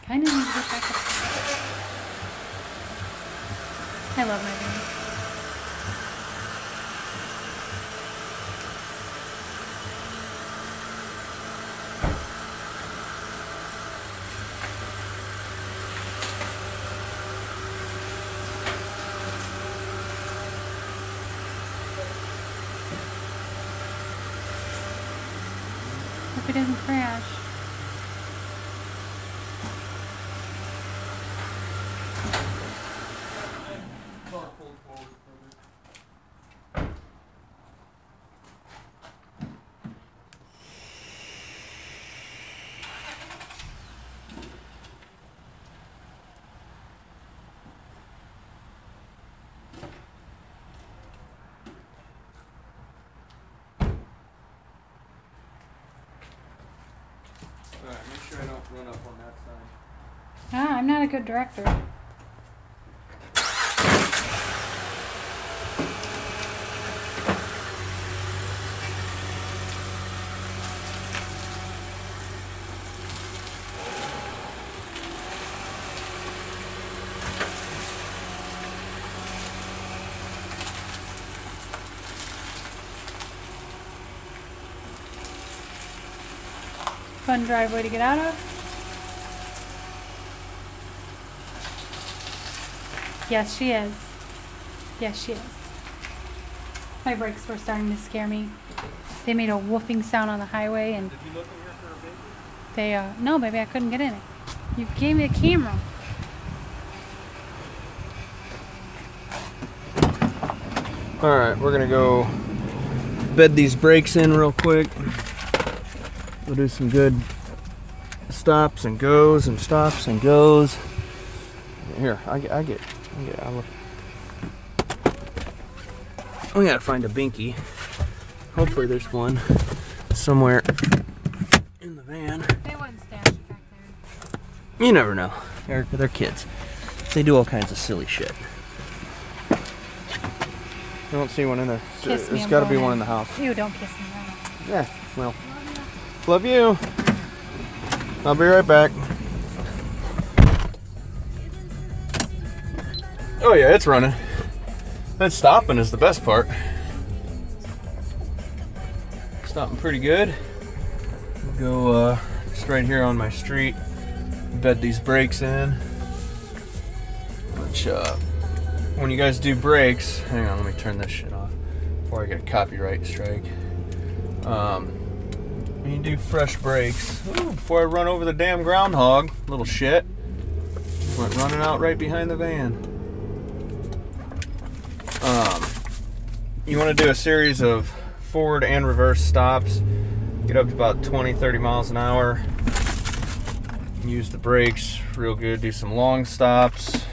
Kind of need to get back up. I love my van. Hope it doesn't crash. Alright, make sure I don't run up on that side. Ah, I'm not a good director. Fun driveway to get out of. Yes, she is. Yes, she is. My brakes were starting to scare me. They made a woofing sound on the highway, and Did you look in here for a baby? they, no, baby, I couldn't get in it. You gave me a camera. Alright, we're gonna go bed these brakes in real quick. We'll do some good stops and goes and stops and goes. Here, I get. We gotta find a binky. Hopefully there's one somewhere in the van. They wouldn't stash it back there. You never know. They're kids. They do all kinds of silly shit. I don't see one in there. Kiss me, There's I'm got to be going one in. in the house. Ew, don't kiss me right now. Yeah, well. Love you. I'll be right back. Oh yeah, it's running. That stopping is the best part. Stopping pretty good. We'll go just right here on my street. Bed these brakes in. Which when you guys do brakes, hang on, let me turn this shit off before I get a copyright strike. When you do fresh brakes, before I run over the damn groundhog, little shit, went running out right behind the van. You want to do a series of forward and reverse stops, get up to about 20-30 miles an hour, use the brakes real good, do some long stops,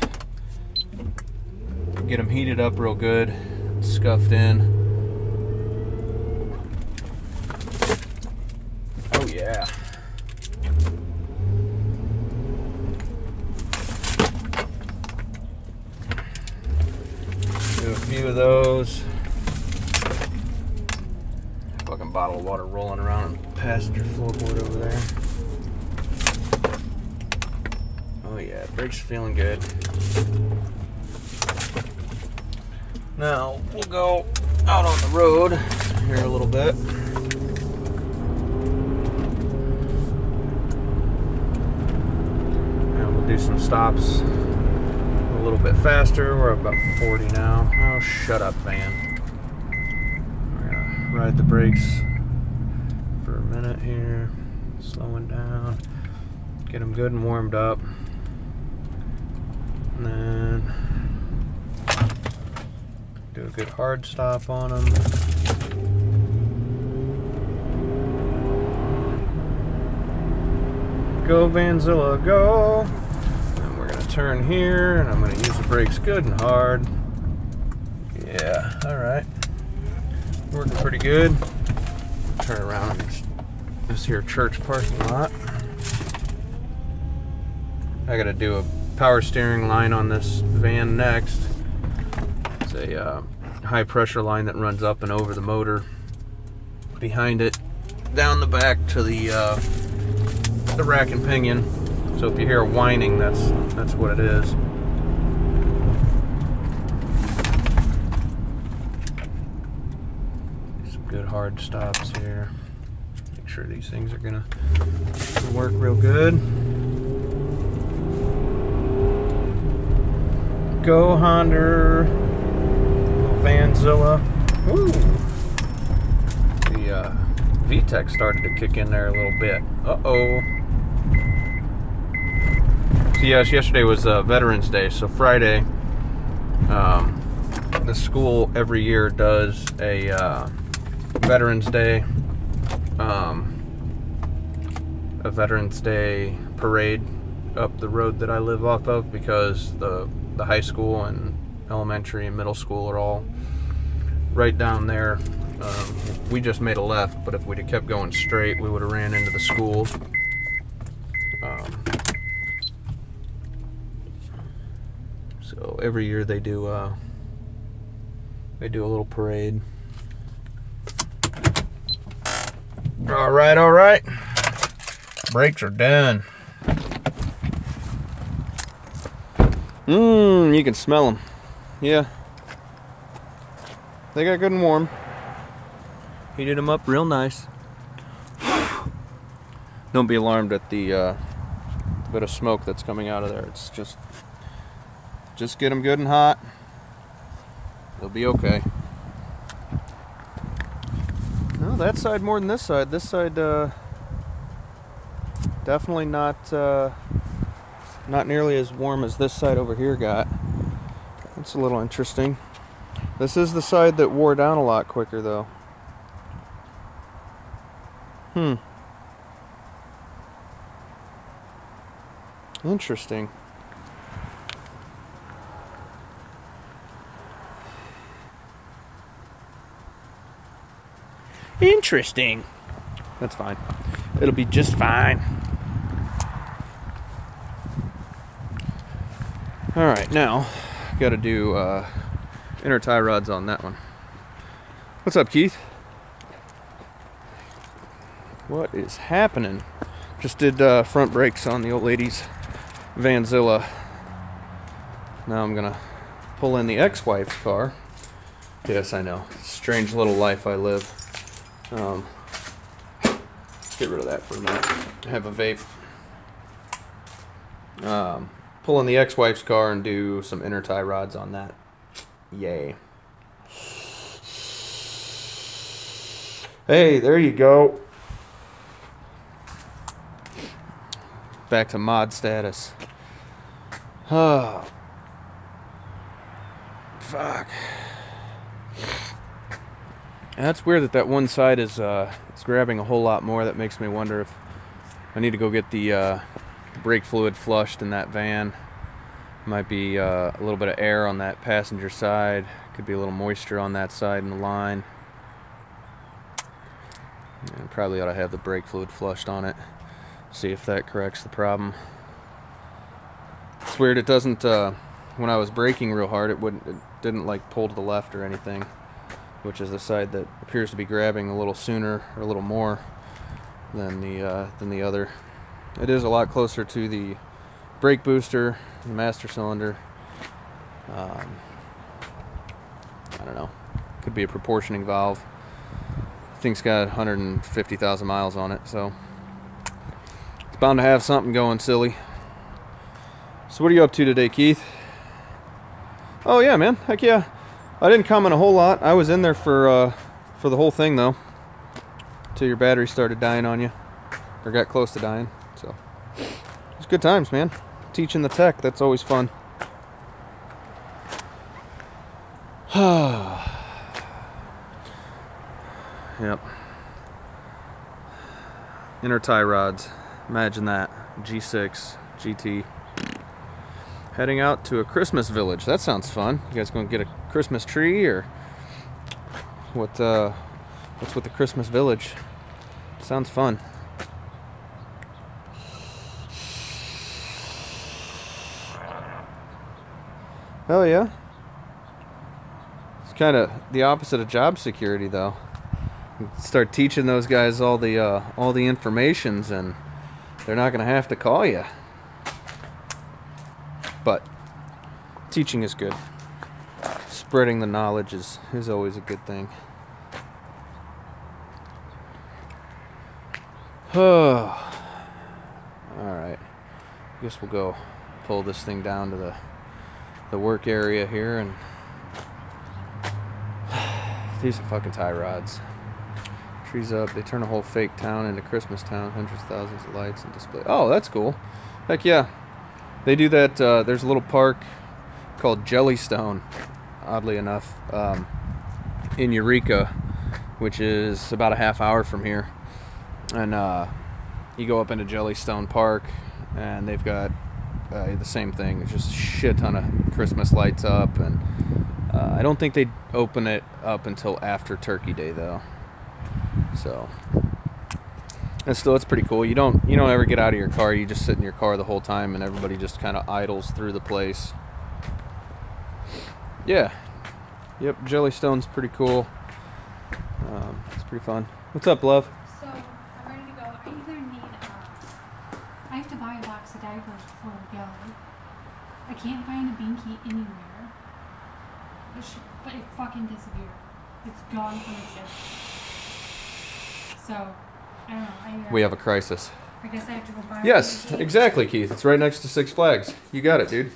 get them heated up real good, scuffed in. Oh yeah. Do a few of those. Fucking bottle of water rolling around on the passenger floorboard over there. Oh yeah, brakes feeling good. Now we'll go out on the road here a little bit. And we'll do some stops a little bit faster. We're about 40 now. Oh, shut up, van. We're gonna ride the brakes for a minute here, slowing down, get them good and warmed up, and then do a good hard stop on them. Go Vanzilla, go! And we're gonna turn here, and I'm gonna use the brakes good and hard. Yeah, alright. Working pretty good. Turn around this here church parking lot. I gotta do a power steering line on this van next. It's a high pressure line that runs up and over the motor, behind it, down the back to the rack and pinion. So if you hear whining, that's what it is. Some good hard stops here. Make sure these things are gonna work real good. Go Honda Vanzilla. Ooh. The VTEC started to kick in there a little bit. Uh-oh. So yes, yesterday was Veterans Day, so Friday, the school every year does a Veterans Day parade up the road that I live off of, because the high school and elementary and middle school are all right down there. We just made a left, but if we'd have kept going straight, we would have ran into the school. every year they do a little parade. All right. Brakes are done. You can smell them. Yeah. They got good and warm. Heated them up real nice. Don't be alarmed at the bit of smoke that's coming out of there. It's just get them good and hot. They'll be okay. No, that side more than this side. This side definitely not nearly as warm as this side over here got. That's a little interesting. This is the side that wore down a lot quicker though. Interesting. Interesting. That's fine. It'll be just fine. Alright, now gotta do inner tie rods on that one. What's up, Keith? What is happening? Just did front brakes on the old lady's Vanzilla. Now I'm gonna pull in the ex-wife's car. Yes, I know. Strange little life I live. Get rid of that for a minute. I have a vape. Pull in the ex-wife's car and do some inner tie rods on that. Yay. Hey, there you go. Back to mod status. Oh. Fuck. That's weird that one side is grabbing a whole lot more. That makes me wonder if I need to go get the brake fluid flushed in that van. Might be a little bit of air on that passenger side. Could be a little moisture on that side in the line. And probably ought to have the brake fluid flushed on it. See if that corrects the problem. It's weird. It doesn't. When I was braking real hard, it didn't like pull to the left or anything, which is the side that appears to be grabbing a little sooner or a little more than the other. It is a lot closer to the brake booster, the master cylinder. I don't know. Could be a proportioning valve. Thing's got 150,000 miles on it, so it's bound to have something going silly. So what are you up to today, Keith? Oh yeah, man. Heck yeah. I didn't comment a whole lot. I was in there for the whole thing though, till your battery started dying on you, or got close to dying. So it's good times, man. Teaching the tech, that's always fun. Yep. Inner tie rods. Imagine that. G6, GT. Heading out to a Christmas village. That sounds fun. You guys gonna get a Christmas tree, or what's with the Christmas village? Sounds fun. Hell yeah. It's kind of the opposite of job security, though. Start teaching those guys all the informations, and they're not gonna have to call you. But teaching is good. Spreading the knowledge is always a good thing. Alright. I guess we'll go pull this thing down to the work area here, and these are fucking tie rods. Trees up, they turn a whole fake town into Christmas town, hundreds of thousands of lights and display. Oh, that's cool. Heck yeah. They do that. There's a little park called Jellystone, oddly enough, in Eureka, which is about a half hour from here. And you go up into Jellystone Park, and they've got the same thing. There's just a shit ton of Christmas lights up, and I don't think they open it up until after Turkey Day, though. So, and still, it's pretty cool. You don't ever get out of your car. You just sit in your car the whole time, and everybody just kind of idles through the place. Yeah. Yep, Jellystone's pretty cool. It's pretty fun. What's up, love? So, I'm ready to go. I either need, I have to buy a box of diapers before we go. I can't find a binky anywhere. It fucking disappeared. It's gone from existence. So, I don't know. We have a crisis. I guess I have to go buy Yes, one. exactly, Keith. It's right next to Six Flags. You got it, dude.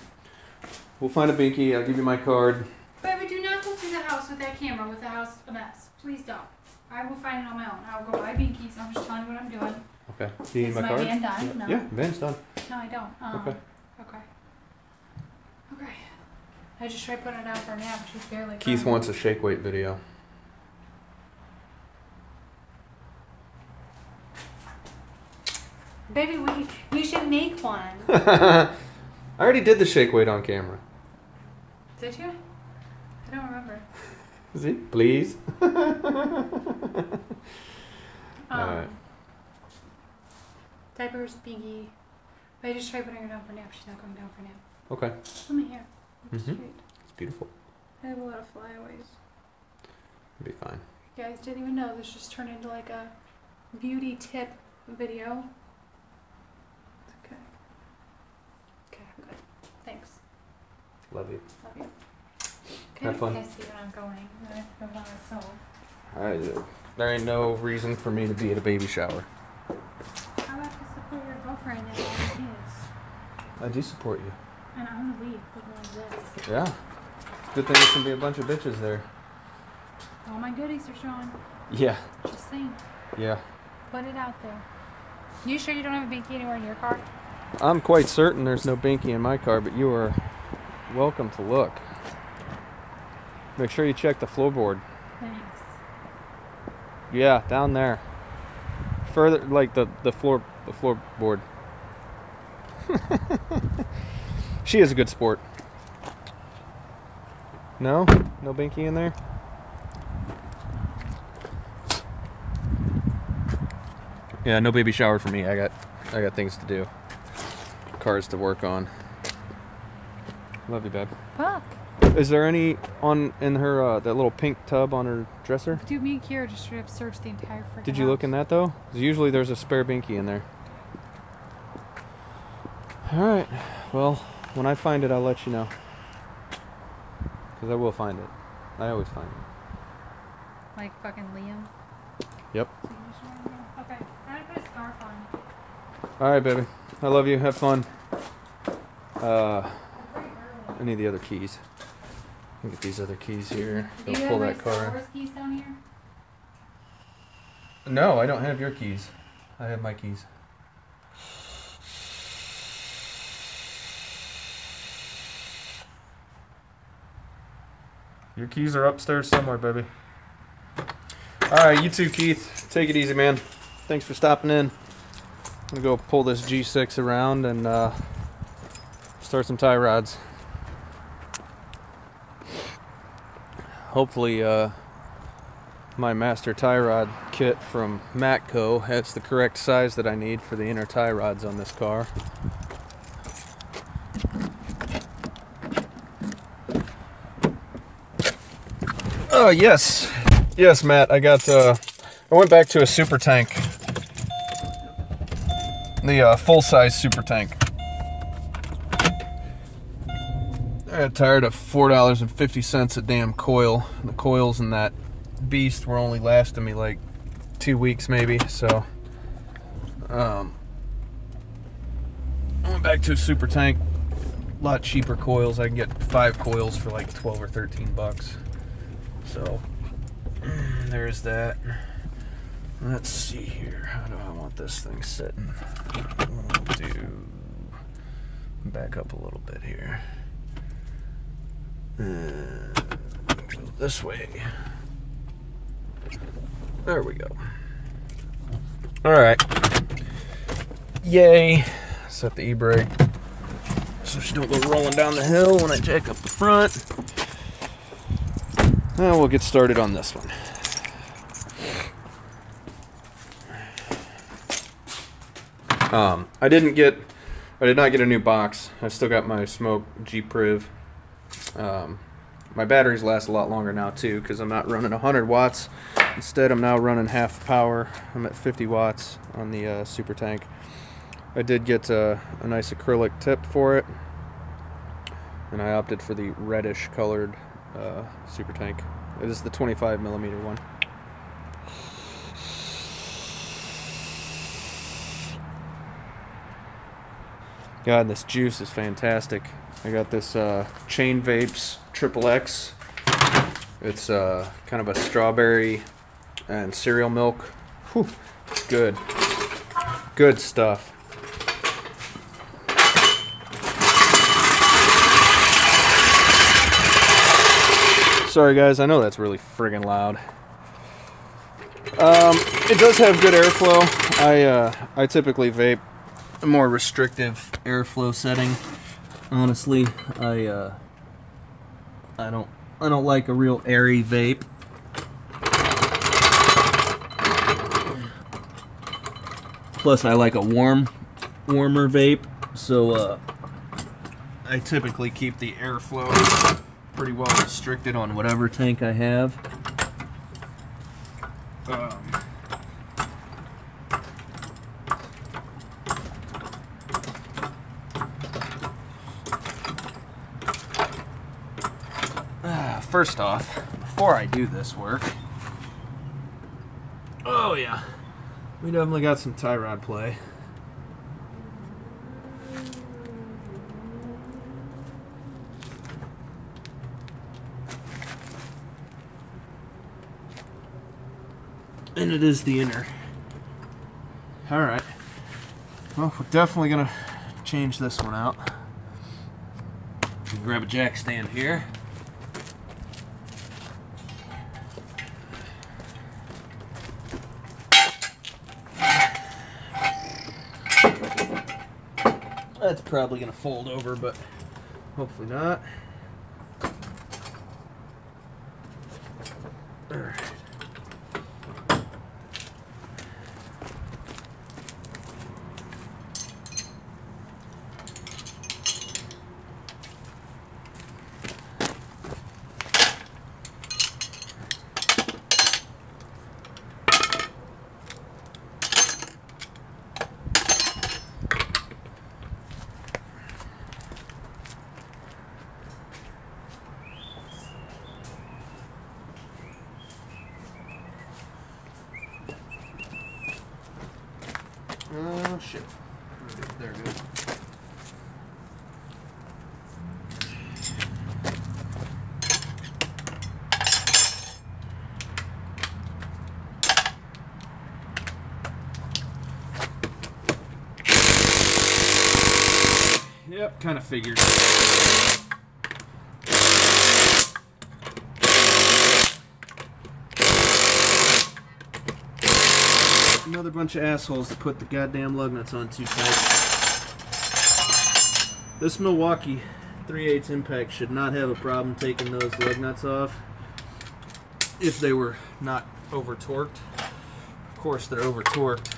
We'll find a binky. I'll give you my card. Baby, do not go through the house with that camera, with the house a mess. Please don't. I will find it on my own. I will go buy binkies. I'm just telling you what I'm doing. Okay. Do you need Is my my card? van done? No. Yeah, van's done. No, I don't. Okay. Okay. I just tried putting it out for a nap. She's barely Keith crying. wants a shake weight video. Baby, we should make one. I already did the shake weight on camera. Did you? I don't remember. See? Please. Alright. Diapers, binky. But I just tried putting her down for a nap. She's not going down for a nap. Okay. Let me here. Mhm. Straight. It's beautiful. I have a lot of flyaways. It'll be fine. You guys didn't even know this just turned into like a beauty tip video. Okay. Okay, I'm good. Thanks. Love you. Love you. Have fun. I see when I'm going. I have to go by myself. There ain't no reason for me to be at a baby shower. How about to support your girlfriend and all the kids? I do support you. And I'm gonna leave looking like this. Yeah. Good thing there can be a bunch of bitches there. All my goodies are showing. Yeah. Just saying. Yeah. Put it out there. You sure you don't have a binky anywhere in your car? I'm quite certain there's no binky in my car, but you are welcome to look. Make sure you check the floorboard. Thanks. Yeah, down there. Further, like the floorboard. She is a good sport. No? No binky in there? Yeah, no baby shower for me. I got things to do. Cars to work on. Love you, babe. Fuck. Is there any in her that little pink tub on her dresser? Dude, me and Kira just straight up searched the entire freaking Did you look in that though? 'Cause usually there's a spare binky in there. All right. Well, when I find it, I'll let you know. 'Cause I will find it. I always find it. Like fucking Liam? Yep. So you just wanna know? Okay. I'm gonna put a scarf on. All right, baby. I love you. Have fun. It's very I need the other keys. Let me get these other keys here. Do Go you pull have my that Star car. Wars keys down here? No, I don't have your keys. I have my keys. Your keys are upstairs somewhere, baby. Alright, you too, Keith. Take it easy, man. Thanks for stopping in. I'm gonna go pull this G6 around and start some tie rods. Hopefully, my master tie rod kit from Matco has the correct size that I need for the inner tie rods on this car. Oh yes, Matt. I went back to a super tank, the full-size super tank. I got tired of $4.50 a damn coil. The coils in that beast were only lasting me like 2 weeks maybe, so I went back to a super tank. A lot cheaper coils. I can get 5 coils for like 12 or 13 bucks. So there's that. Let's see here. How do I want this thing sitting? We'll do back up a little bit here. Go this way. There we go. Alright. Yay. Set the e-brake so she don't go rolling down the hill when I jack up the front. And we'll get started on this one. I did not get a new box. I still got my Smoke G Priv My batteries last a lot longer now too, because I'm not running 100 watts. Instead, I'm now running half power. I'm at 50 watts on the Super Tank. I did get a nice acrylic tip for it, and I opted for the reddish colored Super Tank. It is the 25 millimeter one. God, this juice is fantastic. I got this Chain Vapes Triple X. It's kind of a strawberry and cereal milk. Whew, good. Good stuff. Sorry guys, I know that's really friggin' loud. It does have good airflow. I typically vape a more restrictive airflow setting. Honestly, I don't like a real airy vape. Plus, I like a warmer vape, so I typically keep the airflow pretty well restricted on whatever tank I have. First off, before I do this work, oh yeah, we definitely got some tie rod play. And it is the inner. Alright. Well, we're definitely gonna change this one out. Grab a jack stand here. That's probably gonna fold over, but hopefully not. Alright. Oh shit. There it is. Yep, kind of figured. Another bunch of assholes that put the goddamn lug nuts on too tight. This Milwaukee 3/8 impact should not have a problem taking those lug nuts off if they were not over torqued. Of course, they're over torqued.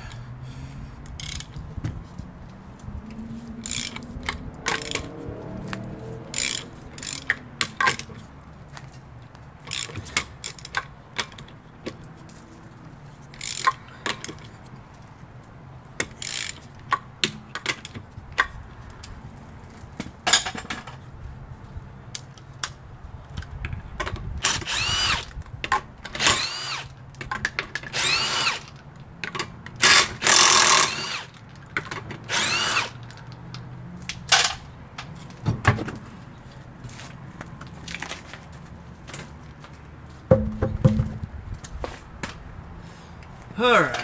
Alright.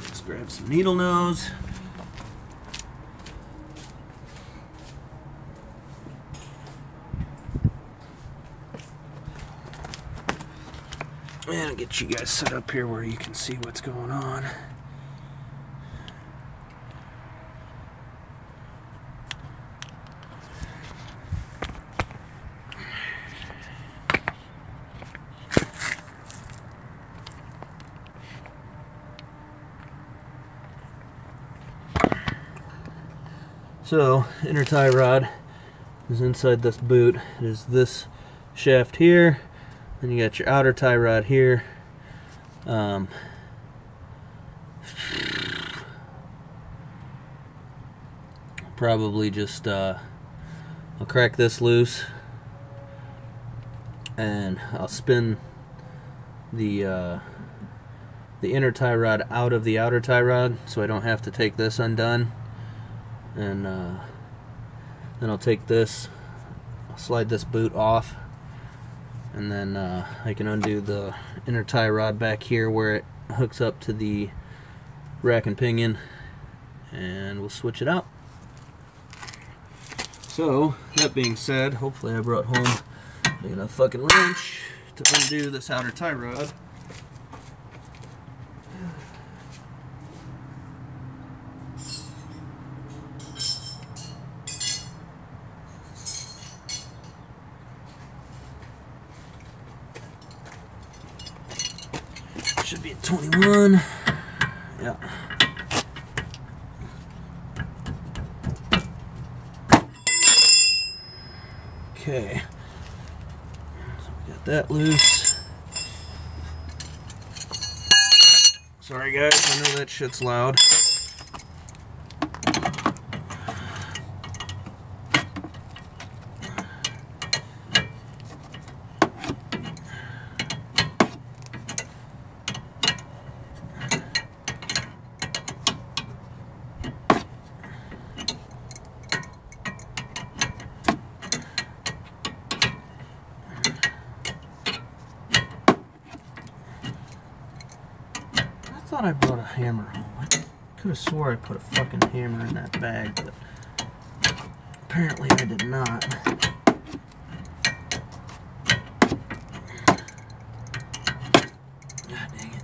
Let's grab some needle nose. And I'll get you guys set up here where you can see what's going on. So, inner tie rod is inside this boot. It is this shaft here. Then you got your outer tie rod here. Probably just I'll crack this loose and I'll spin the inner tie rod out of the outer tie rod so I don't have to take this undone. And then I'll take this, I'll slide this boot off, and then I can undo the inner tie rod back here where it hooks up to the rack and pinion, and we'll switch it out. So, that being said, hopefully I brought home a fucking wrench to undo this outer tie rod. Should be a 21. Yeah. Okay. So we got that loose. Sorry guys, I know that shit's loud. I thought I brought a hammer home. I could have swore I put a fucking hammer in that bag, but apparently I did not. God dang it.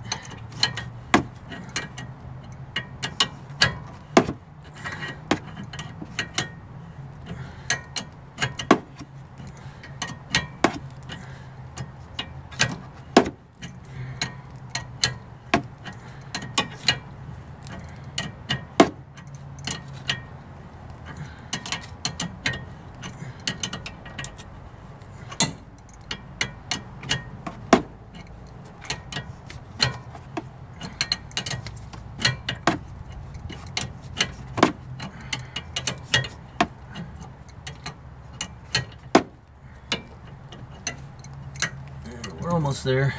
We're almost there.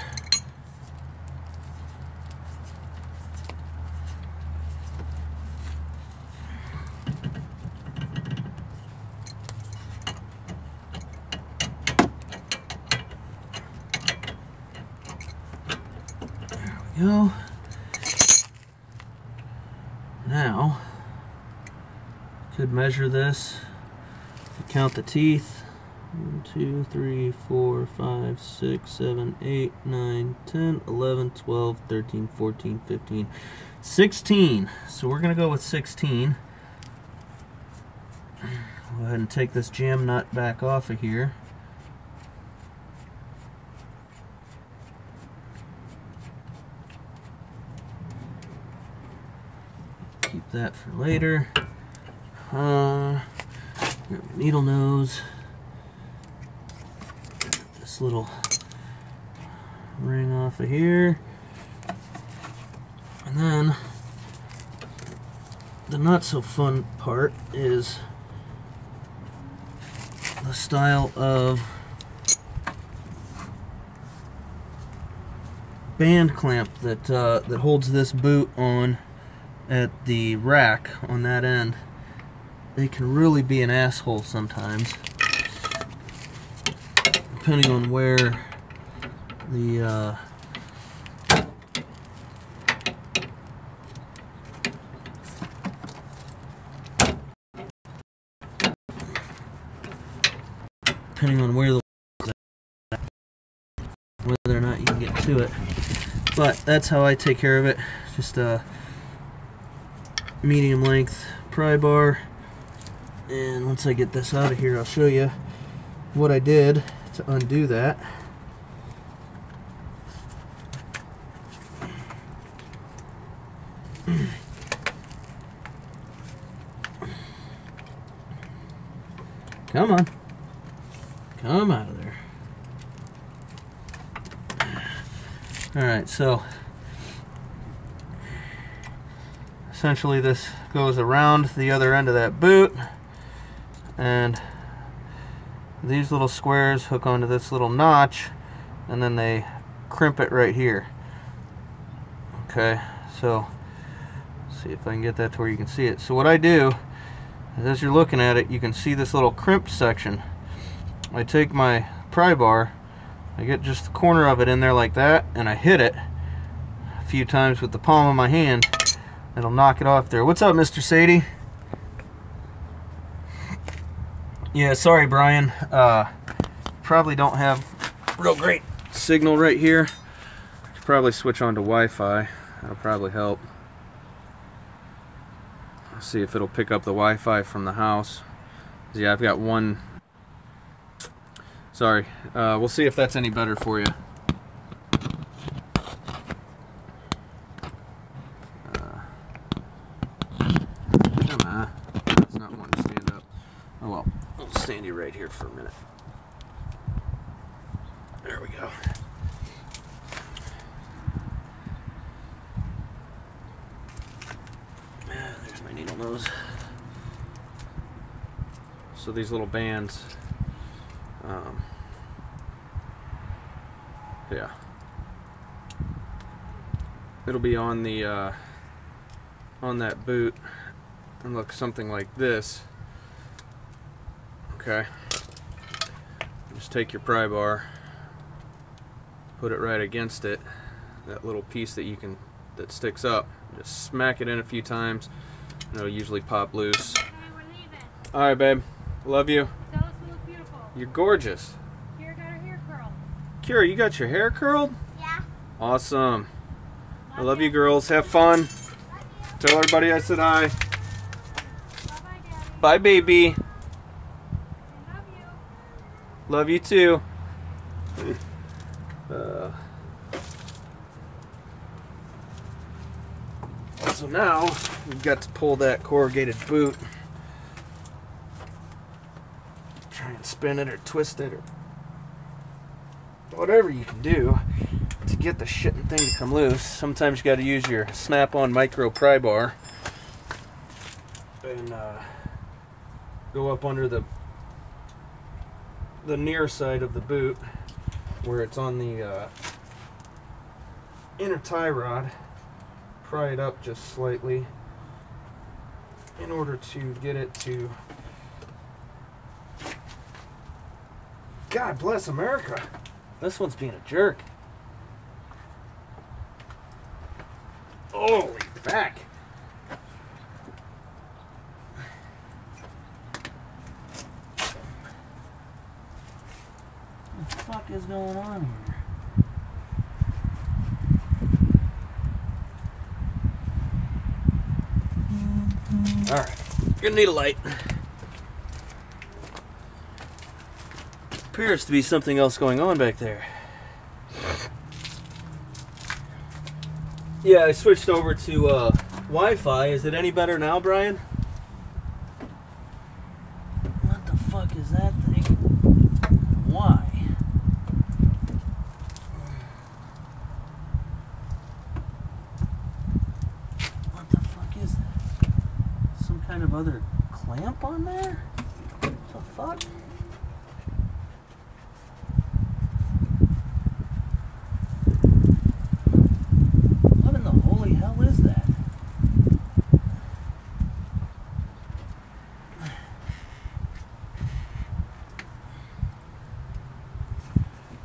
There we go. Now, could measure this, count the teeth. 1, 2, 3, 4, 5, 6, 7, 8, 9, 10, 11, 12, 13, 14, 15, 16. So we're going to go with 16. Go ahead and take this jam nut back off of here. Keep that for later. Needle nose. This little ring off of here, and then the not so fun part is the style of band clamp that that holds this boot on at the rack on that end. They can really be an asshole sometimes, depending on where the whether or not you can get to it. But that's how I take care of it. Just a medium length pry bar. And once I get this out of here, I'll show you what I did to undo that. Come on. Come out of there. Alright, so essentially this goes around the other end of that boot, and these little squares hook onto this little notch, and then they crimp it right here. Okay, so let's see if I can get that to where you can see it. So what I do is, as you're looking at it, you can see this little crimp section. I take my pry bar, I get just the corner of it in there like that, and I hit it a few times with the palm of my hand. It'll knock it off there. What's up, Mr. Sadie? Yeah, sorry, Brian. Probably don't have real great signal right here. Could probably switch on to Wi-Fi. That'll probably help. Let's see if it'll pick up the Wi-Fi from the house. Yeah, I've got one. Sorry. We'll see if that's any better for you. Come on. That's not wanting to stand up. Oh well. I'll stand you right here for a minute. There we go. There's my needle nose. So these little bands, yeah, it'll be on the on that boot and look something like this. Okay, just take your pry bar, put it right against it, that little piece that that sticks up, just smack it in a few times, and it'll usually pop loose. Okay, we're leaving. All right, babe, love you. Tell us we look beautiful. You're gorgeous. Kira got her hair curled. Kira, you got your hair curled? Yeah. Awesome. I love you, girls. Have fun. Tell everybody I said hi. Bye-bye, Daddy. Bye, baby. I love you. Love you too. So now we've got to pull that corrugated boot. Try and spin it or twist it or whatever you can do to get the shitting thing to come loose. Sometimes you got to use your Snap-on micro pry bar and go up under the near side of the boot where it's on the inner tie rod. Pry it up just slightly in order to get it to. God bless America. This one's being a jerk. Holy back. What the fuck is going on here? Alright, you're gonna need a light. Appears to be something else going on back there. Yeah, I switched over to Wi-Fi. Is it any better now, Brian? What the fuck is that thing? Why? What the fuck is that? Some kind of other clamp on there? What the fuck? What in the holy hell is that?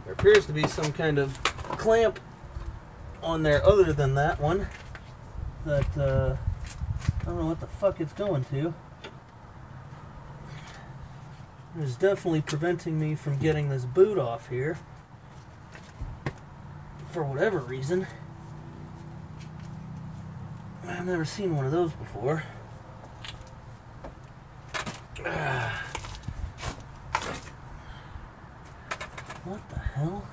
There appears to be some kind of clamp on there other than that one that I don't know what the fuck it's going to. It's definitely preventing me from getting this boot off here for whatever reason. I've never seen one of those before. What the hell?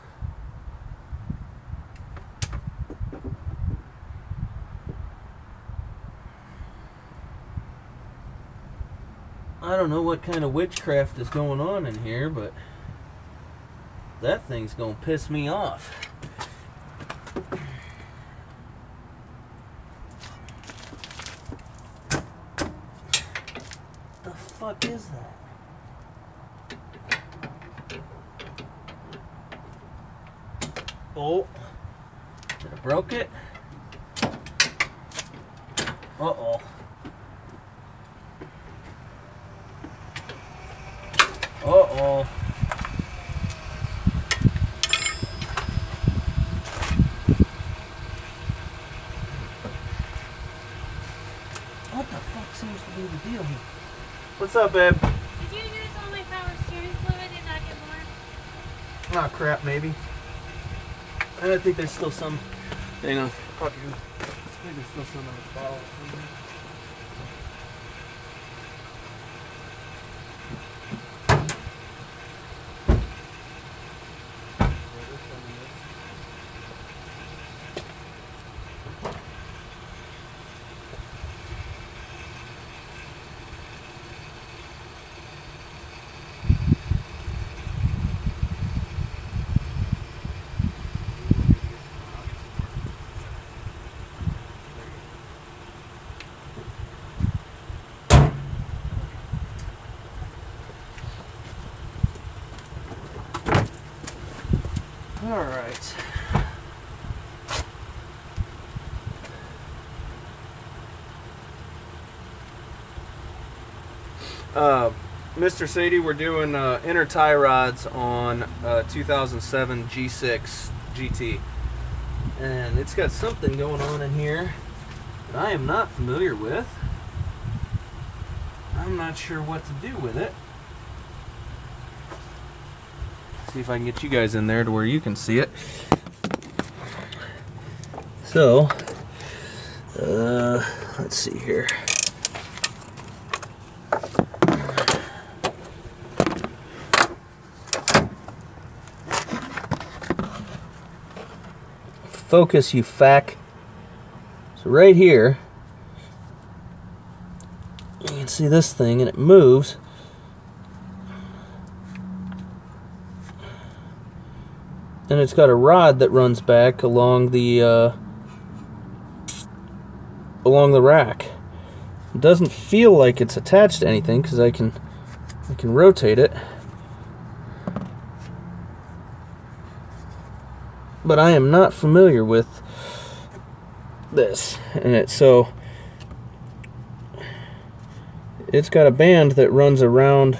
I don't know what kind of witchcraft is going on in here, but that thing's gonna piss me off. The fuck is that? Oh, I broke it. Uh-oh. Uh-oh. What the fuck seems to be the deal here? What's up, babe? Did you use all my power steering fluid and not get more? Oh, crap, maybe. I think there's still some. Hang on. Fuck you. I think there's still some in the bottle. All right. Mr. Sadie, we're doing inner tie rods on 2007 G6 GT. And it's got something going on in here that I am not familiar with. I'm not sure what to do with it. See if I can get you guys in there to where you can see it. So, let's see here. Focus, you fack. So right here, you can see this thing and it moves. And it's got a rod that runs back along the rack. It doesn't feel like it's attached to anything because I can rotate it. But I am not familiar with this, and it's got a band that runs around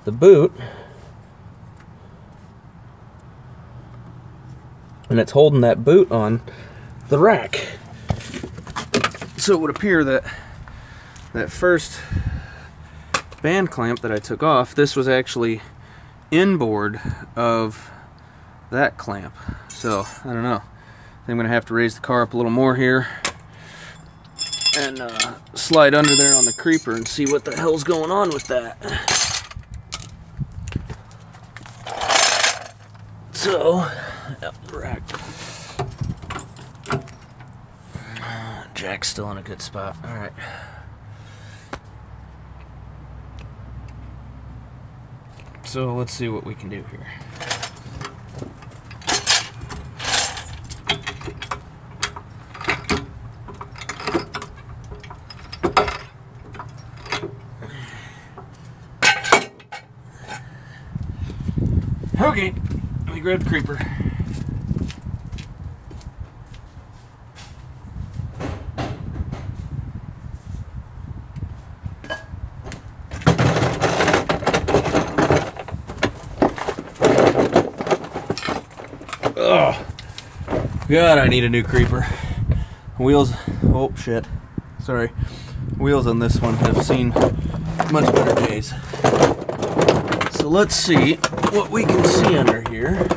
the boot, and it's holding that boot on the rack. So it would appear that that first band clamp that I took off, this was actually inboard of that clamp. So I don't know. I'm gonna have to raise the car up a little more here and slide under there on the creeper and see what the hell's going on with that. So, rack. Jack's still in a good spot. All right. So let's see what we can do here. Okay, let me grab the creeper. Oh, God, I need a new creeper. Wheels, oh shit, sorry. Wheels on this one have seen much better days. So let's see what we can see under here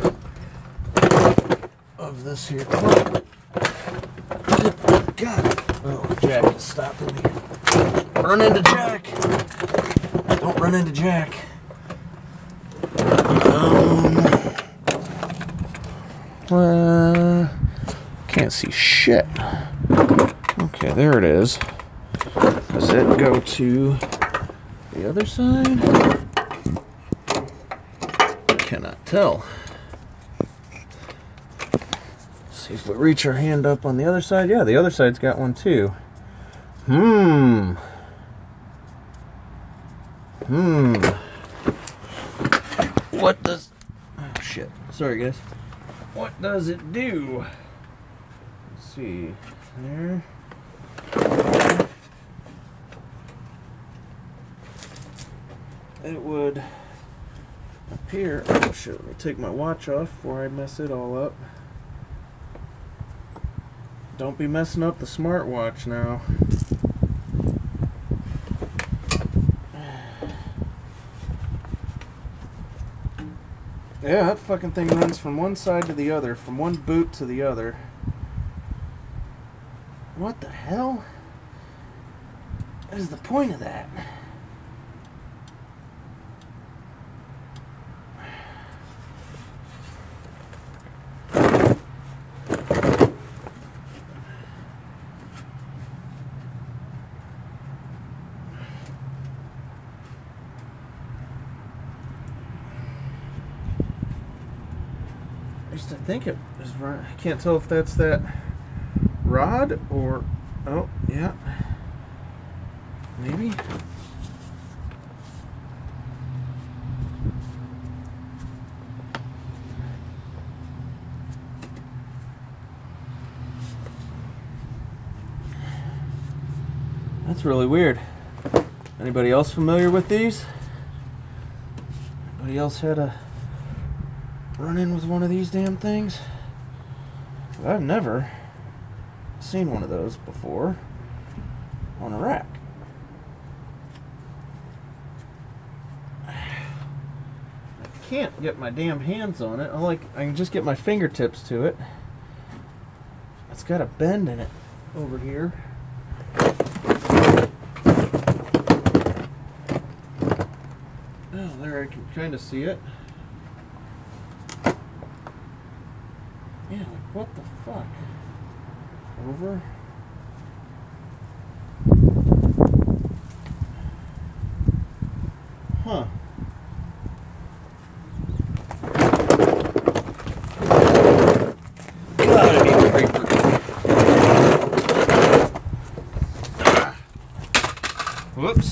of this here clamp. God, oh, Jack is stopping me. Run into Jack. Don't run into Jack. Can't see shit. Okay, there it is. Does it go to The other side? Cannot tell. See if we reach our hand up on the other side. Yeah, the other side's got one too. What does... Oh, shit. Sorry, guys. What does it do? Let's see. There. It would appear... Oh, shit. Let me take my watch off before I mess it all up. Don't be messing up the smartwatch now. Yeah, that fucking thing runs from one side to the other, from one boot to the other. What the hell is the point of that? I think it is right. I can't tell if that's that rod or... Oh, yeah. Maybe. That's really weird. Anybody else familiar with these? Anybody else had a run-in with one of these damn things? I've never seen one of those before on a rack. I can't get my damn hands on it. I can just get my fingertips to it. It's got a bend in it over here. Oh, there I can kind of see it. Yeah, like what the fuck? Over. Huh. God, I need a creeper. Whoops.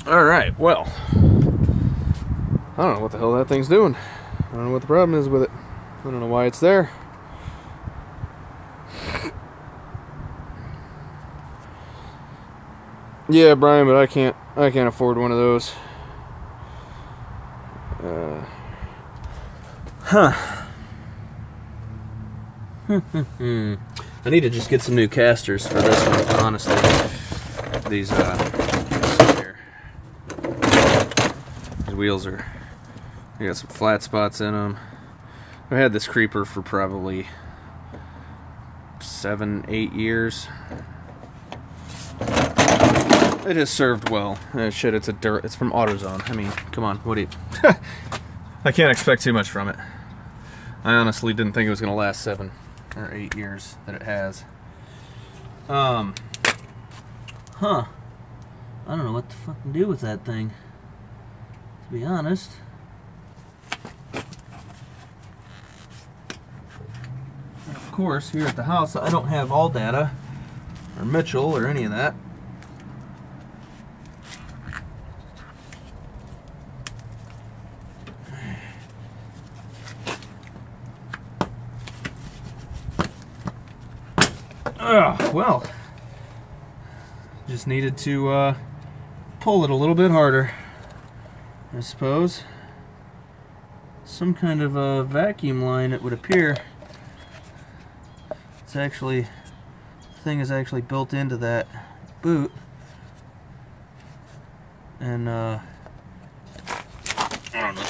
Alright, well. I don't know what the hell that thing's doing. I don't know what the problem is with it. I don't know why it's there. Yeah, Brian, but I can't afford one of those. I need to just get some new casters for this one, honestly. These wheels are... You got some flat spots in them. I've had this creeper for probably 7-8 years. It has served well. Shit, it's from AutoZone. I mean, come on, what do you... I can't expect too much from it. I honestly didn't think it was going to last 7 or 8 years that it has. I don't know what to fucking do with that thing, to be honest. Of course, here at the house, I don't have ALLDATA or Mitchell or any of that. Well, just needed to pull it a little bit harder, I suppose. Some kind of a vacuum line, it would appear. It's actually, the thing is actually built into that boot, and I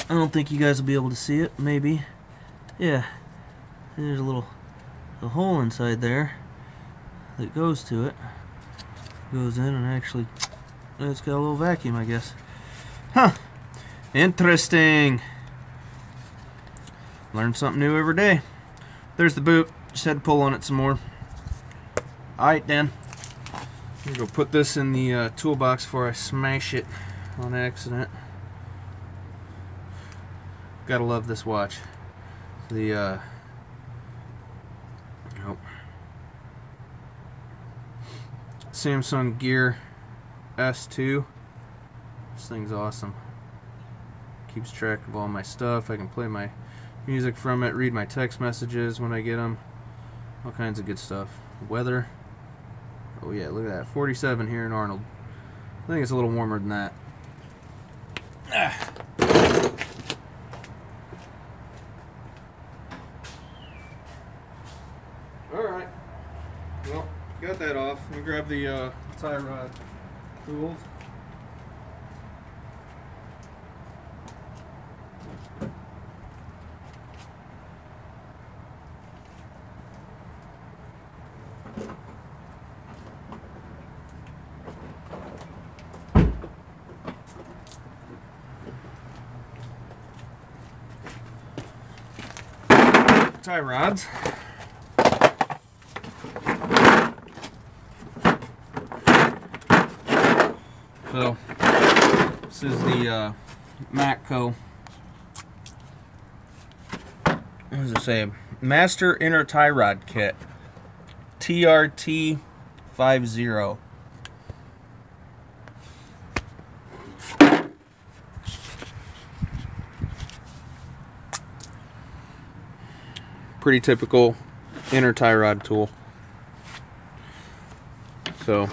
don't think you guys will be able to see it. Maybe, yeah. There's a hole inside there that goes to it. Goes in and actually, it's got a little vacuum, I guess. Huh. Interesting. Learn something new every day. There's the boot. Just had to pull on it some more. Alright, then. I'm gonna go put this in the toolbox before I smash it on accident. Gotta love this watch. The Samsung Gear S2. This thing's awesome. Keeps track of all my stuff. I can play my music from it, read my text messages when I get them. All kinds of good stuff. Weather. Oh yeah, look at that. 47 here in Arnold. I think it's a little warmer than that. Alright. Well, got that off. Let me grab the tie rod tools. Tie rods. So this is the Matco. What does it say? Master Inner Tie Rod Kit. TRT 50. Pretty typical inner tie rod tool. So,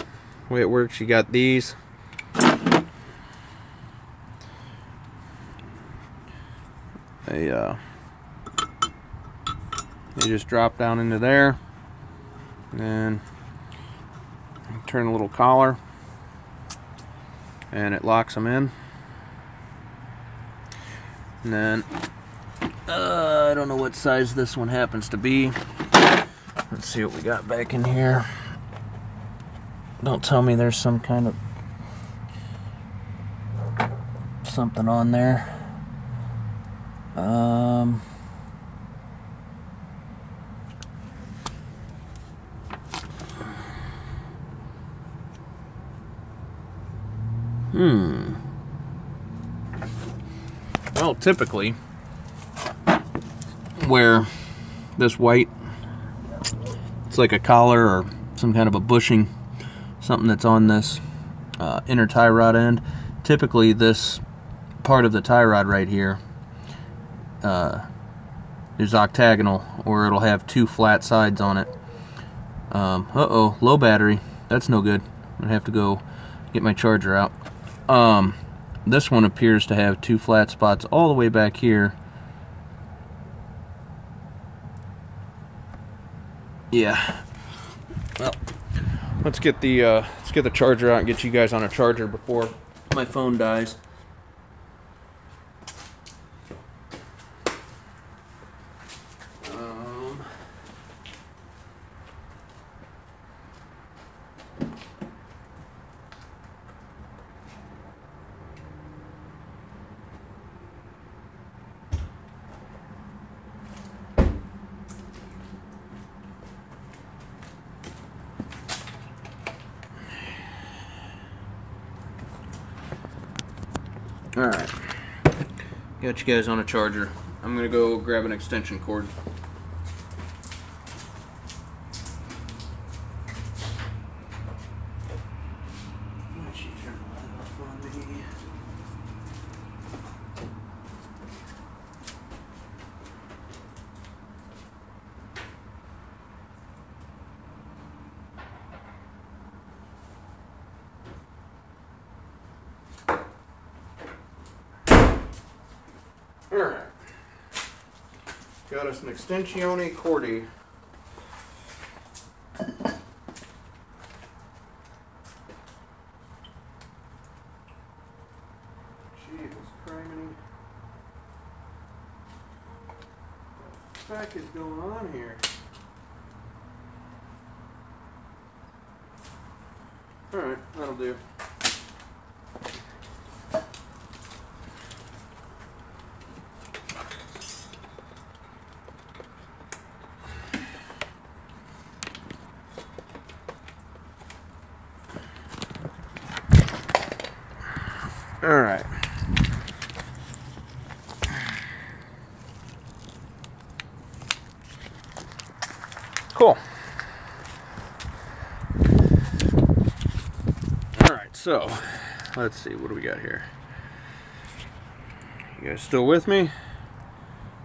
the way it works, you got these. They just drop down into there, and turn a little collar, and it locks them in. And then I don't know what size this one happens to be. Let's see what we got back in here. Don't tell me there's some kind of something on there. Well, typically, where this white, it's like a collar or some kind of a bushing, something that's on this inner tie rod end. Typically, this part of the tie rod right here is octagonal, or it'll have two flat sides on it. Uh-oh, low battery. That's no good. I'm gonna have to go get my charger out. This one appears to have two flat spots all the way back here. Yeah. Well, let's get the charger out and get you guys on a charger before my phone dies. Alright, got you guys on a charger. I'm gonna go grab an extension cord. Why don't you turn the light off on me? Alright, got us an Extensione Cordy. Jesus criminy. What the heck is going on here? Alright, that'll do. All right. Cool. All right, so let's see, what do we got here? You guys still with me?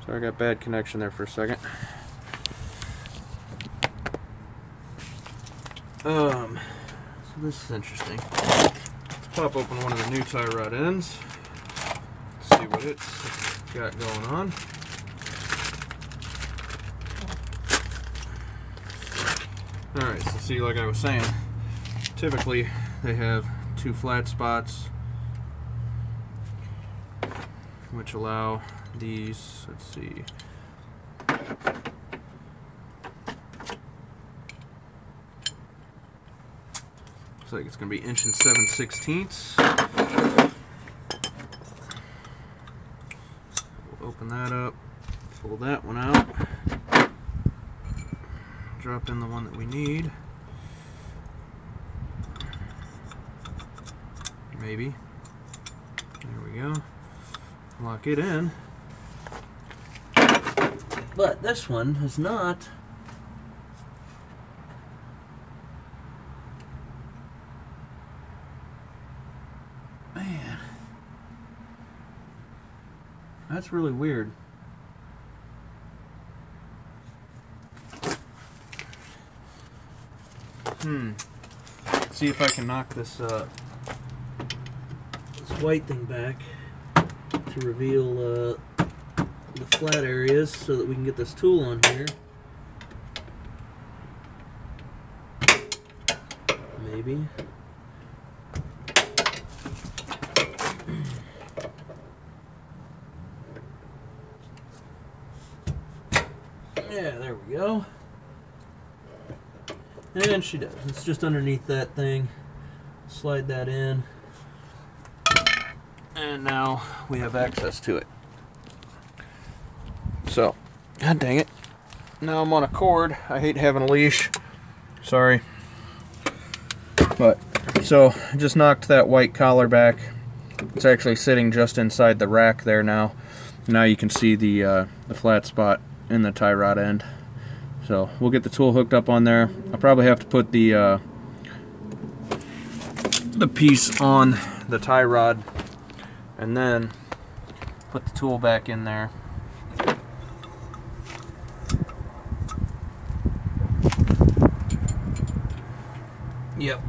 Sorry, I got bad connection there for a second. So this is interesting. Let's pop open one of the new tie rod ends. See what it's got going on. Alright, so see, like I was saying, typically they have two flat spots which allow these, let's see, looks like it's going to be 1 7/16. We'll open that up, pull that one out, drop in the one that we need. Maybe. There we go. Lock it in. But this one is not. Man. That's really weird. Let's see if I can knock this this white thing back to reveal the flat areas so that we can get this tool on here. Maybe. Yeah, there we go. And she does. It's just underneath that thing. Slide that in. And now we have access to it. So, god dang it. Now I'm on a cord. I hate having a leash. Sorry. But, so, I just knocked that white collar back. It's actually sitting just inside the rack there now. Now you can see the flat spot in the tie rod end. So we'll get the tool hooked up on there. I'll probably have to put the piece on the tie rod and then put the tool back in there. Yep.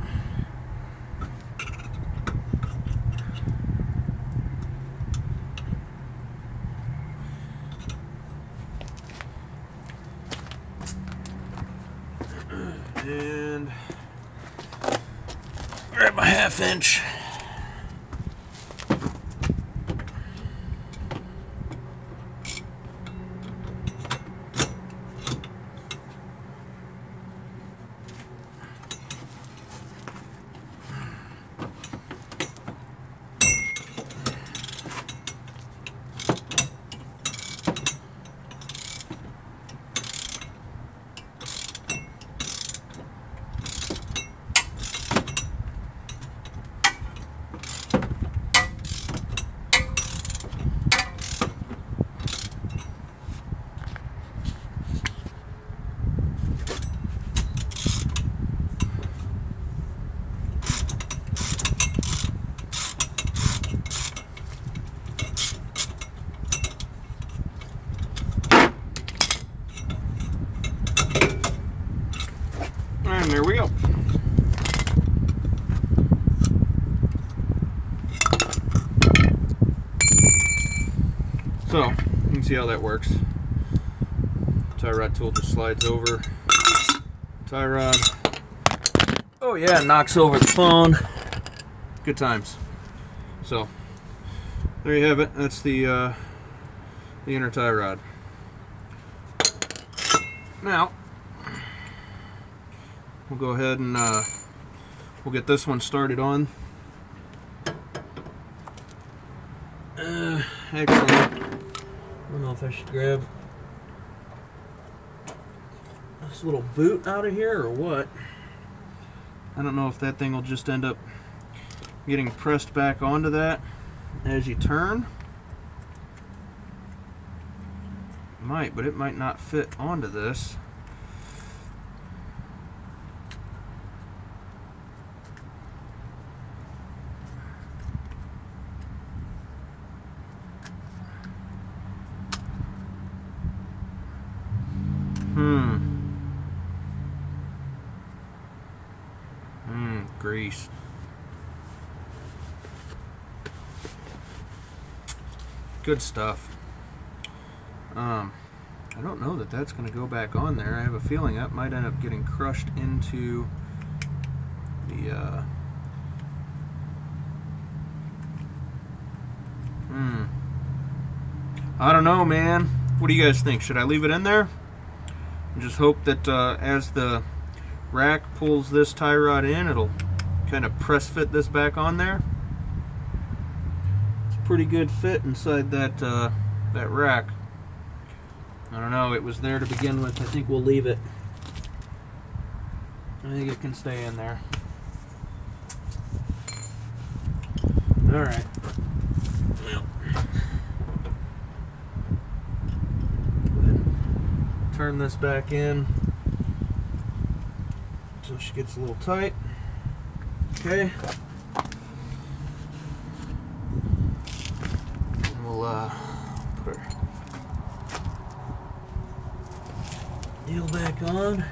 And grab my 1/2 inch. And there we go. So, you can see how that works. Tie rod tool just slides over. Tie rod. Oh yeah, knocks over the phone. Good times. So, there you have it. That's the inner tie rod. Now, we'll go ahead and we'll get this one started on. Actually, I don't know if I should grab this little boot out of here or what. I don't know if that thing will just end up getting pressed back onto that as you turn. Might, but it might not fit onto this. Grease. Good stuff. I don't know that that's going to go back on there. I have a feeling that might end up getting crushed into the I don't know, man. What do you guys think? Should I leave it in there? And just hope that as the rack pulls this tie rod in, it'll kind of press fit this back on there. It's a pretty good fit inside that that rack. I don't know, it was there to begin with. I think we'll leave it. I think it can stay in there. Alright. Well, go ahead and turn this back in until she gets a little tight. Okay. And we'll put her nail back on.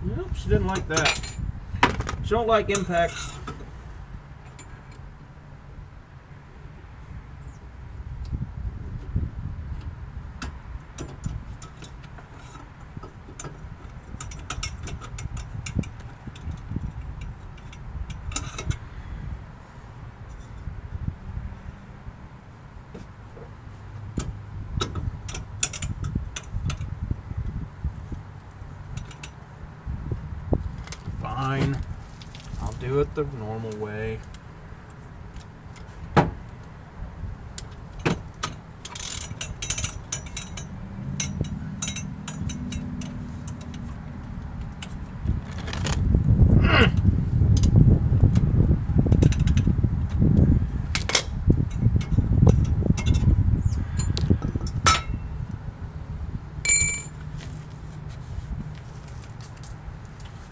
Nope, she didn't like that. She don't like impact. Fine. I'll do it the normal way.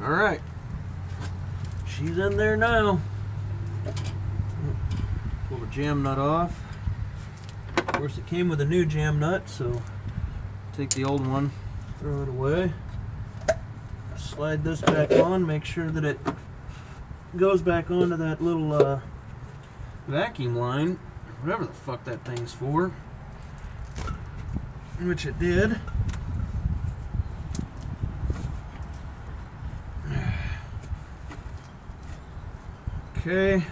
All right. She's in there now. Pull the jam nut off. Of course, it came with a new jam nut, so take the old one, throw it away. Slide this back on, make sure that it goes back onto that little vacuum line, whatever the fuck that thing's for, which it did. Okay.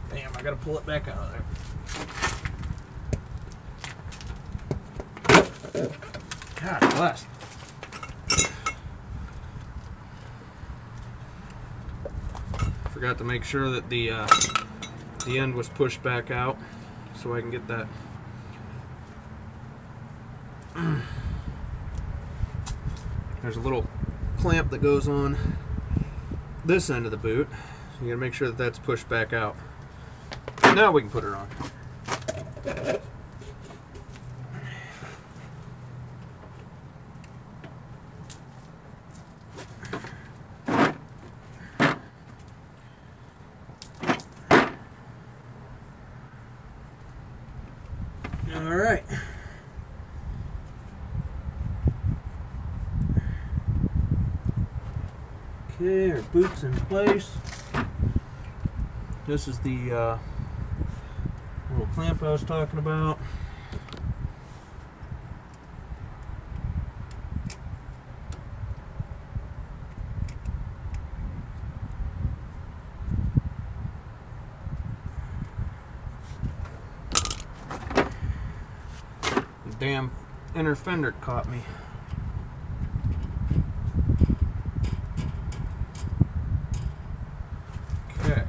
Damn, I gotta pull it back out of there. God bless. Forgot to make sure that the end was pushed back out so I can get that. There's a little clamp that goes on this end of the boot. So you gotta make sure that that's pushed back out. Now we can put her on. All right. Okay, our boot's in place. This is the little clamp I was talking about. damn inner fender caught me. Okay.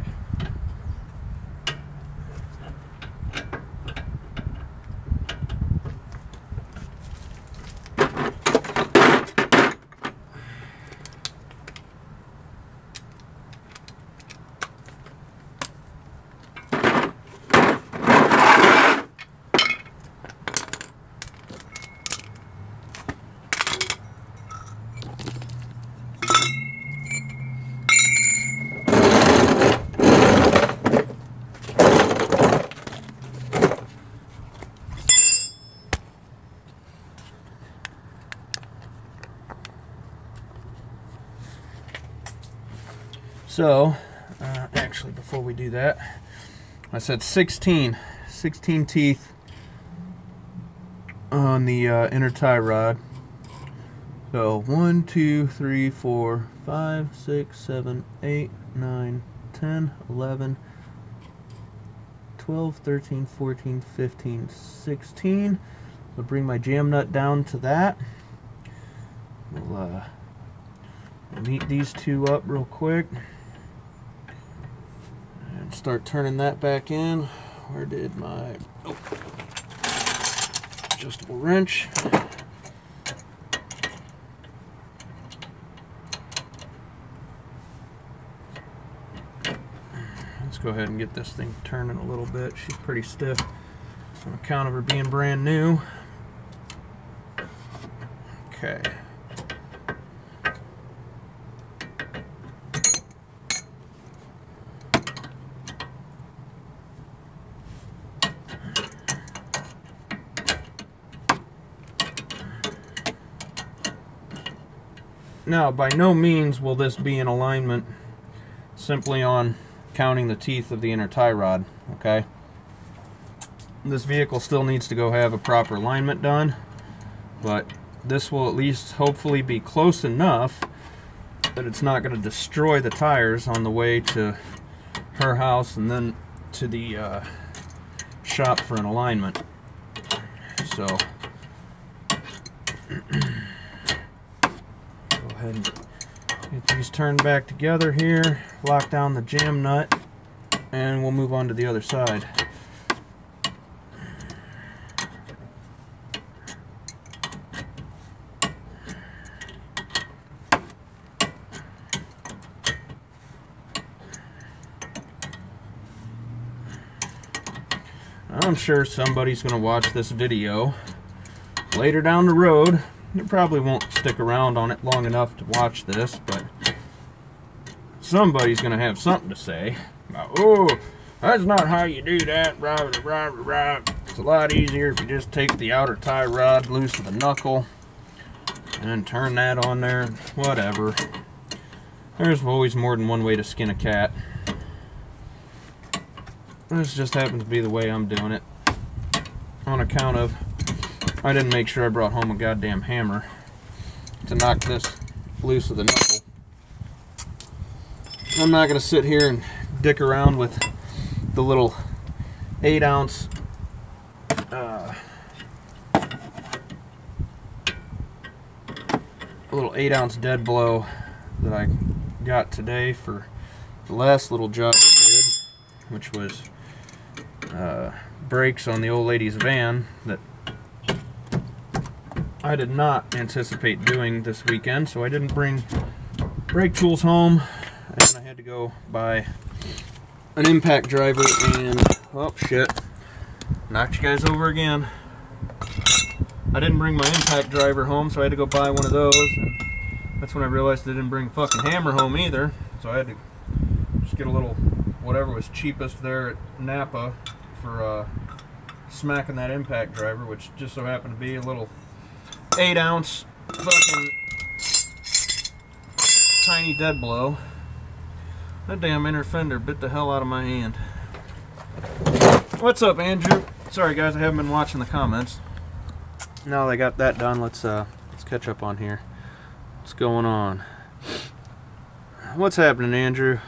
So, actually, before we do that, I said 16 teeth on the inner tie rod. So 1, 2, 3, 4, 5, 6, 7, 8, 9, 10, 11, 12, 13, 14, 15, 16. I'll bring my jam nut down to that. We'll meet these two up real quick. And start turning that back in. Where did my adjustable wrench? Let's go ahead and get this thing turning a little bit. She's pretty stiff on account of her being brand new. Okay. Now, by no means will this be in alignment simply on counting the teeth of the inner tie rod, okay? This vehicle still needs to go have a proper alignment done, but this will at least hopefully be close enough that it's not going to destroy the tires on the way to her house and then to the shop for an alignment. So ahead and get these turned back together here, lock down the jam nut, and we'll move on to the other side. I'm sure somebody's going to watch this video later down the road. You probably won't stick around on it long enough to watch this, but somebody's going to have something to say about, oh, that's not how you do that, It's a lot easier if you just take the outer tie rod loose of the knuckle and turn that on there, whatever. There's always more than one way to skin a cat. This just happens to be the way I'm doing it, on account of I didn't make sure I brought home a goddamn hammer to knock this loose of the knuckle. I'm not going to sit here and dick around with the little 8-ounce dead blow that I got today for the last little job I did, which was brakes on the old lady's van that I did not anticipate doing this weekend, so I didn't bring brake tools home, and I had to go buy an impact driver and, oh shit, knocked you guys over again. I didn't bring my impact driver home, so I had to go buy one of those, and that's when I realized I didn't bring a fucking hammer home either, so I had to just get a little, whatever was cheapest there at Napa for smacking that impact driver, which just so happened to be a little 8-ounce fucking tiny dead blow. That damn inner fender bit the hell out of my hand. What's up, Andrew? Sorry guys, I haven't been watching the comments. Now that I got that done, let's catch up on here. What's going on? What's happening, Andrew?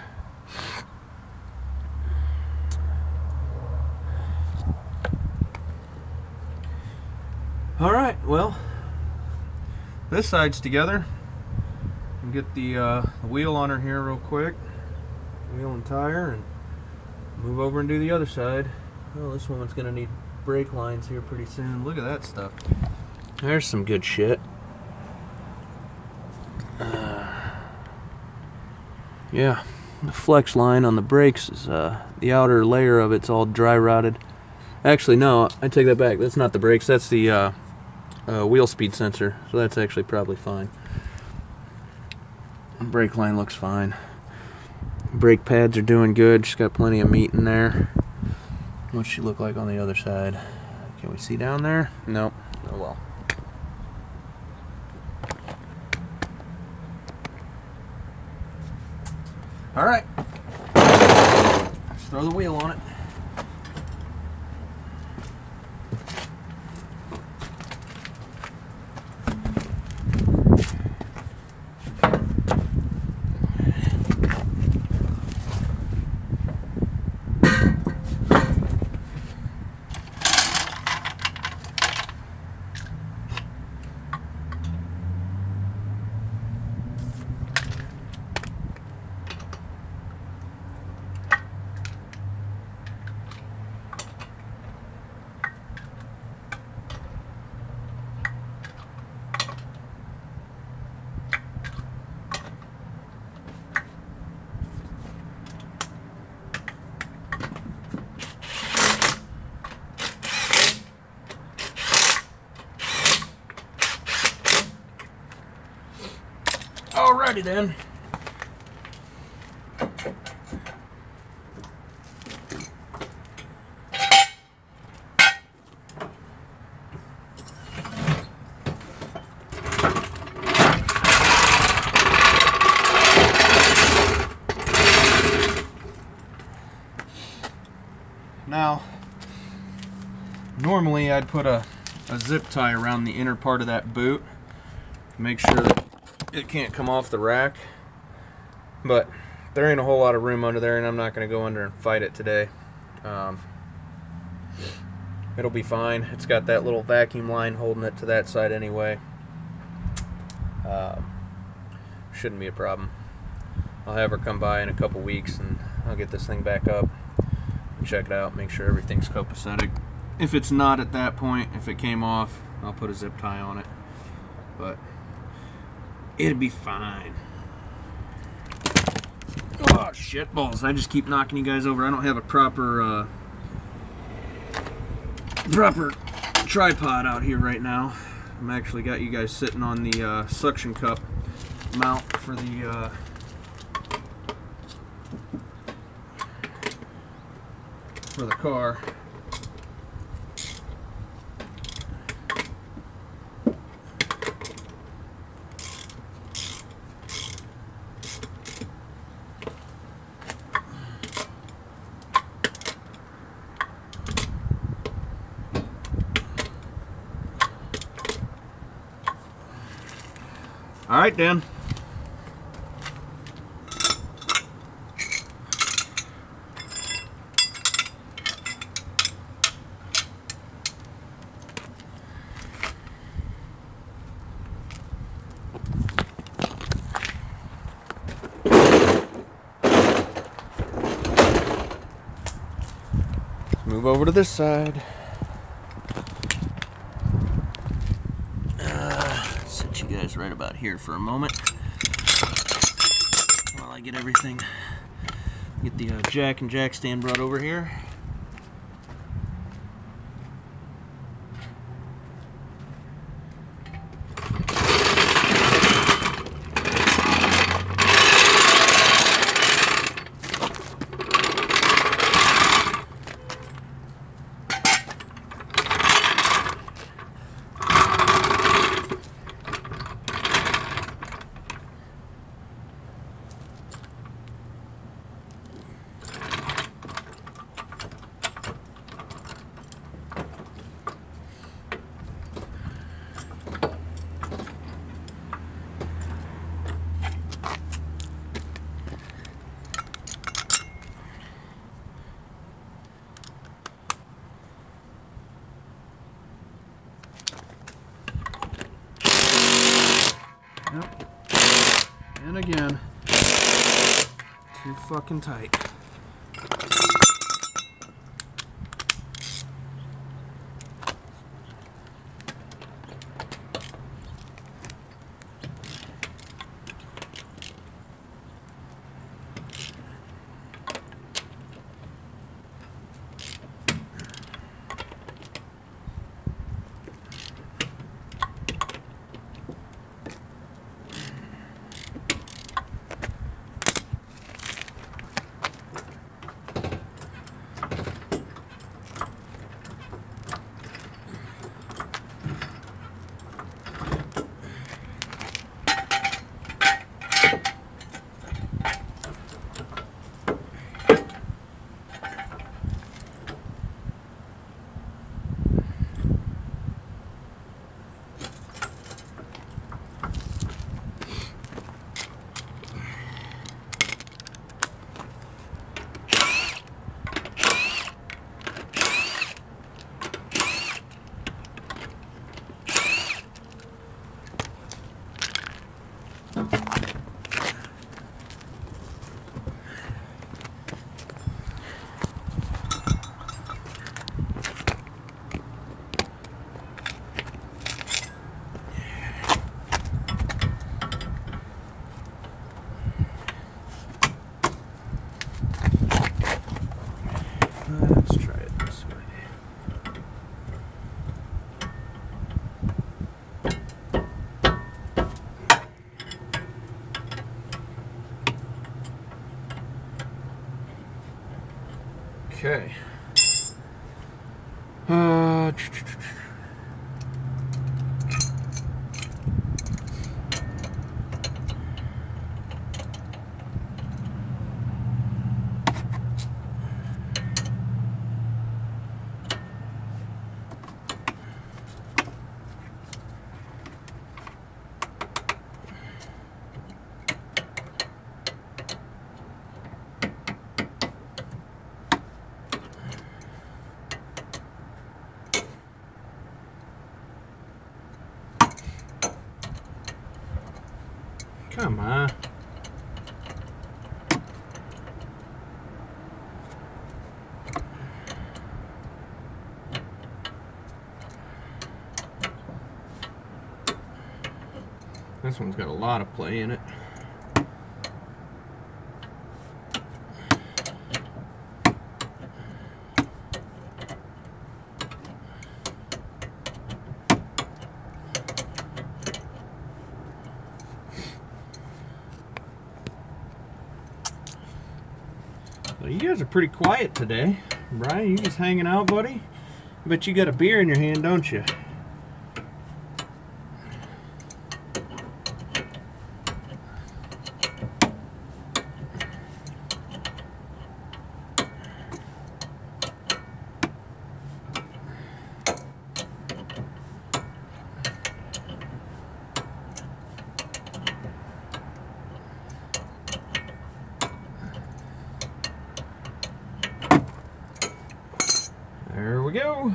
well, this side's together. And get the wheel on her here real quick. Wheel and tire, and move over and do the other side. Well, this one's gonna need brake lines here pretty soon. Look at that stuff. There's some good shit. Yeah, the flex line on the brakes is the outer layer of it's all dry rotted. Actually, no, I take that back. That's not the brakes. That's the wheel speed sensor. So that's actually probably fine. Brake line looks fine. Brake pads are doing good. She's got plenty of meat in there. What's she look like on the other side? Can we see down there? Nope. Oh well. All right. Let's throw the wheel on it. Alrighty then. Now, normally I'd put a zip tie around the inner part of that boot to make sure that it can't come off the rack, but there ain't a whole lot of room under there, and I'm not going to go under and fight it today. It'll be fine. It's got that little vacuum line holding it to that side anyway. Shouldn't be a problem. I'll have her come by in a couple weeks and I'll get this thing back up and check it out, make sure everything's copacetic. If it's not at that point, if it came off, I'll put a zip tie on it, but it'll be fine. Oh, shit balls. I just keep knocking you guys over. I don't have a proper tripod out here right now. I'm actually got you guys sitting on the suction cup mount for the car. All right, Dan. Let's move over to this side. Set you guys right about here for a moment while I get everything, get the jack and jack stand brought over here. And again, too fucking tight. Let's try it this way. Okay. Come on. This one's got a lot of play in it. Well, you guys are pretty quiet today. Brian, you just hanging out, buddy? Bet you got a beer in your hand, don't you? There we go.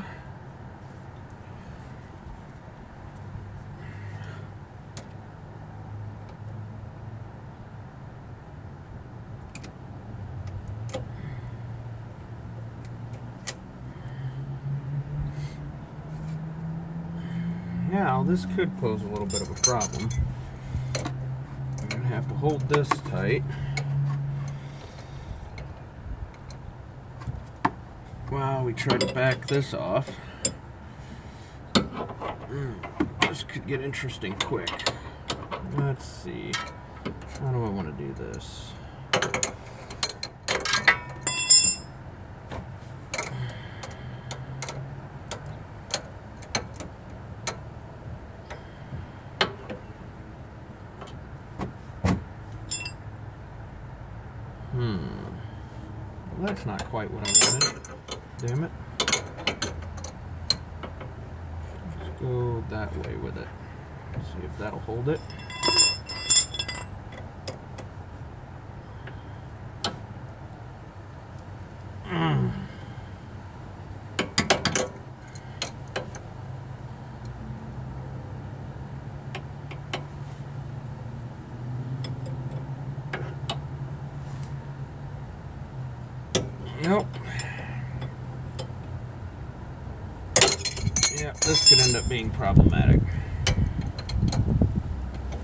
Now, this could pose a little bit of a problem. I'm going to have to hold this tight while we try to back this off. This could get interesting quick. Let's see. How do I want to do this? Well, that's not quite what I wanted. Damn it. Let's go that way with it. See if that'll hold it. Nope. Yeah, this could end up being problematic.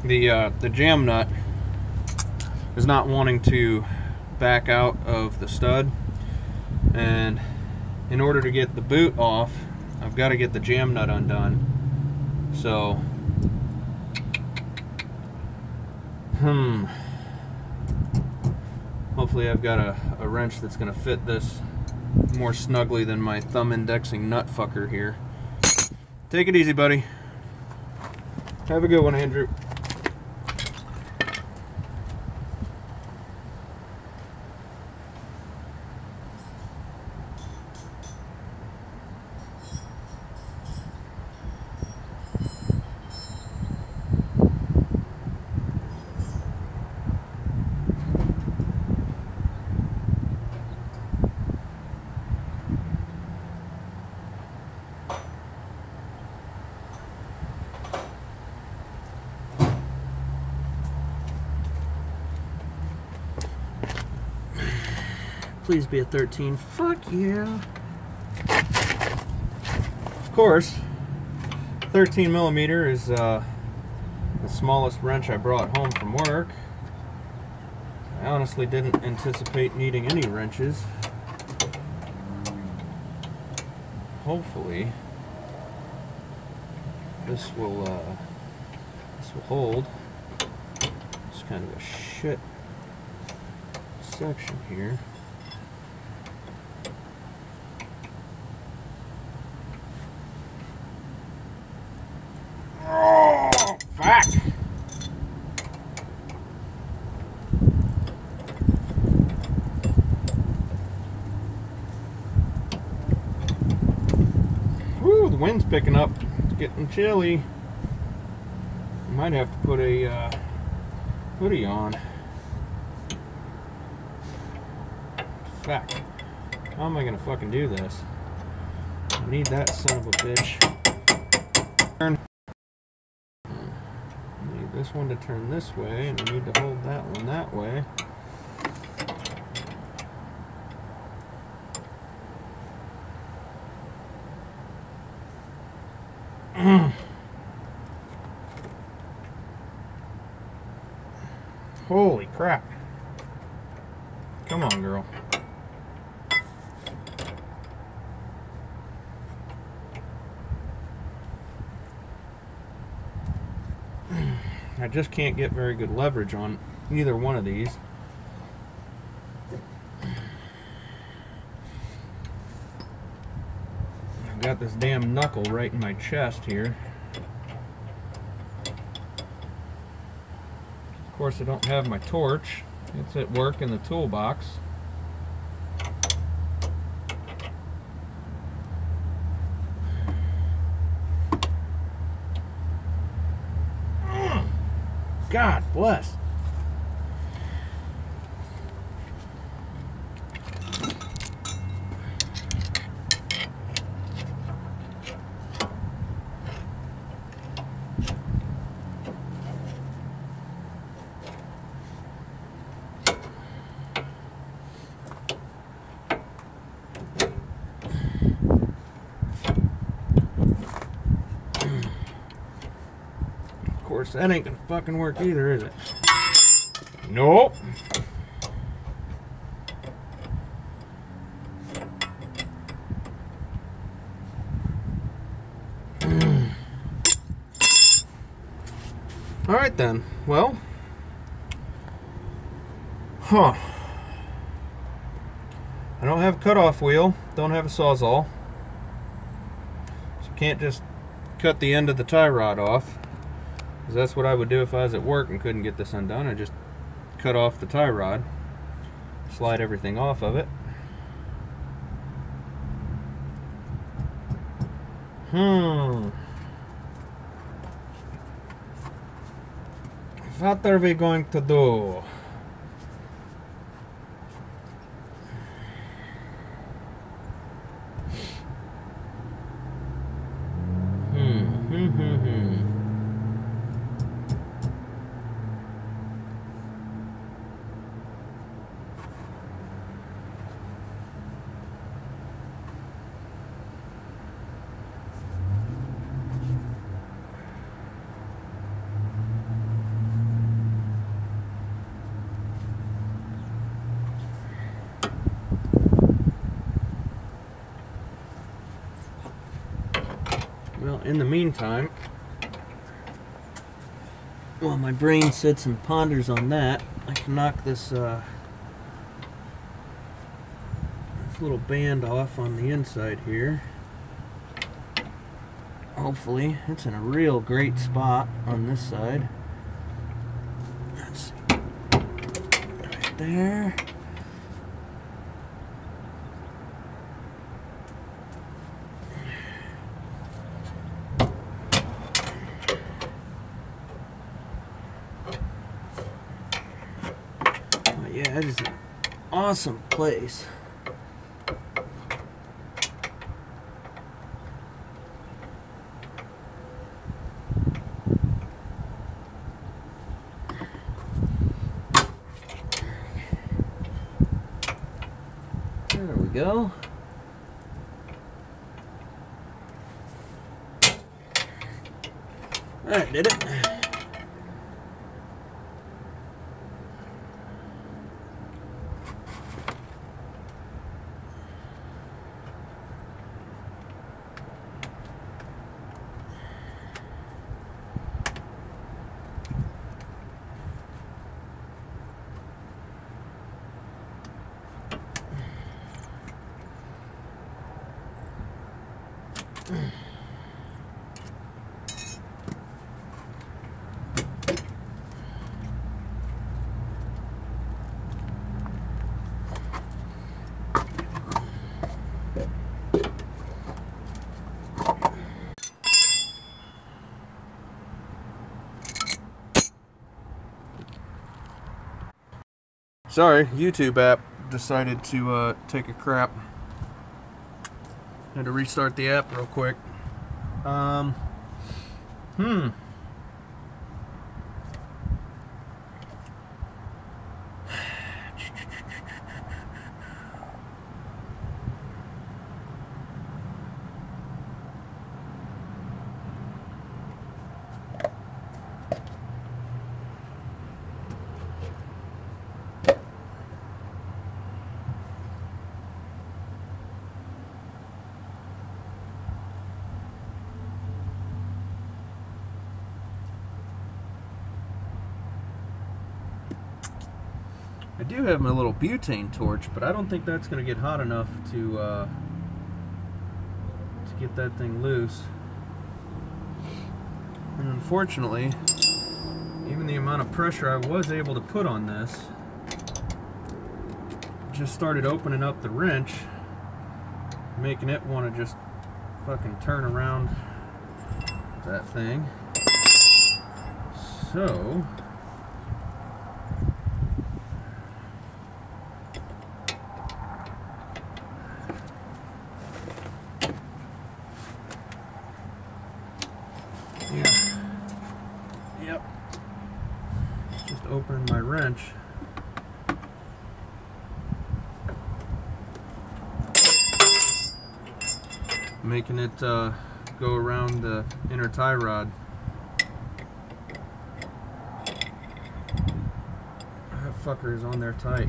The jam nut is not wanting to back out of the stud, and in order to get the boot off, I've got to get the jam nut undone. So, hopefully I've got a wrench that's going to fit this more snugly than my thumb indexing nut fucker here. Take it easy, buddy. Have a good one, Andrew. Please be a 13. Fuck yeah. Of course, 13 millimeter is the smallest wrench I brought home from work. I honestly didn't anticipate needing any wrenches. Hopefully, this will hold. It's kind of a shit section here. Fuck! Woo, the wind's picking up. It's getting chilly. I might have to put a hoodie on. Fuck. How am I gonna fucking do this? I need that son of a bitch. Turn. This one to turn this way, and I need to hold that one that way. Holy crap. Come on, girl. I just can't get very good leverage on either one of these. I've got this damn knuckle right in my chest here. Of course, I don't have my torch. It's at work in the toolbox. God bless. Of course, that ain't gonna fucking work either, is it? Nope. All right then. Well, I don't have a cutoff wheel. Don't have a sawzall. So can't just cut the end of the tie rod off. Because that's what I would do if I was at work and couldn't get this undone. I just cut off the tie rod, slide everything off of it. What are we going to do? in the meantime, while my brain sits and ponders on that, I can knock this little band off on the inside here. Hopefully, it's in a real great spot on this side. Let's see. Right there. Yeah, it is an awesome place. There we go. That did it. Sorry, YouTube app decided to take a crap. Had to restart the app real quick. I do have my little butane torch, but I don't think that's going to get hot enough to get that thing loose. And unfortunately, even the amount of pressure I was able to put on this just started opening up the wrench, making it want to just fucking turn around that thing. So yep, just opening my wrench. Making it go around the inner tie rod. That fucker is on there tight.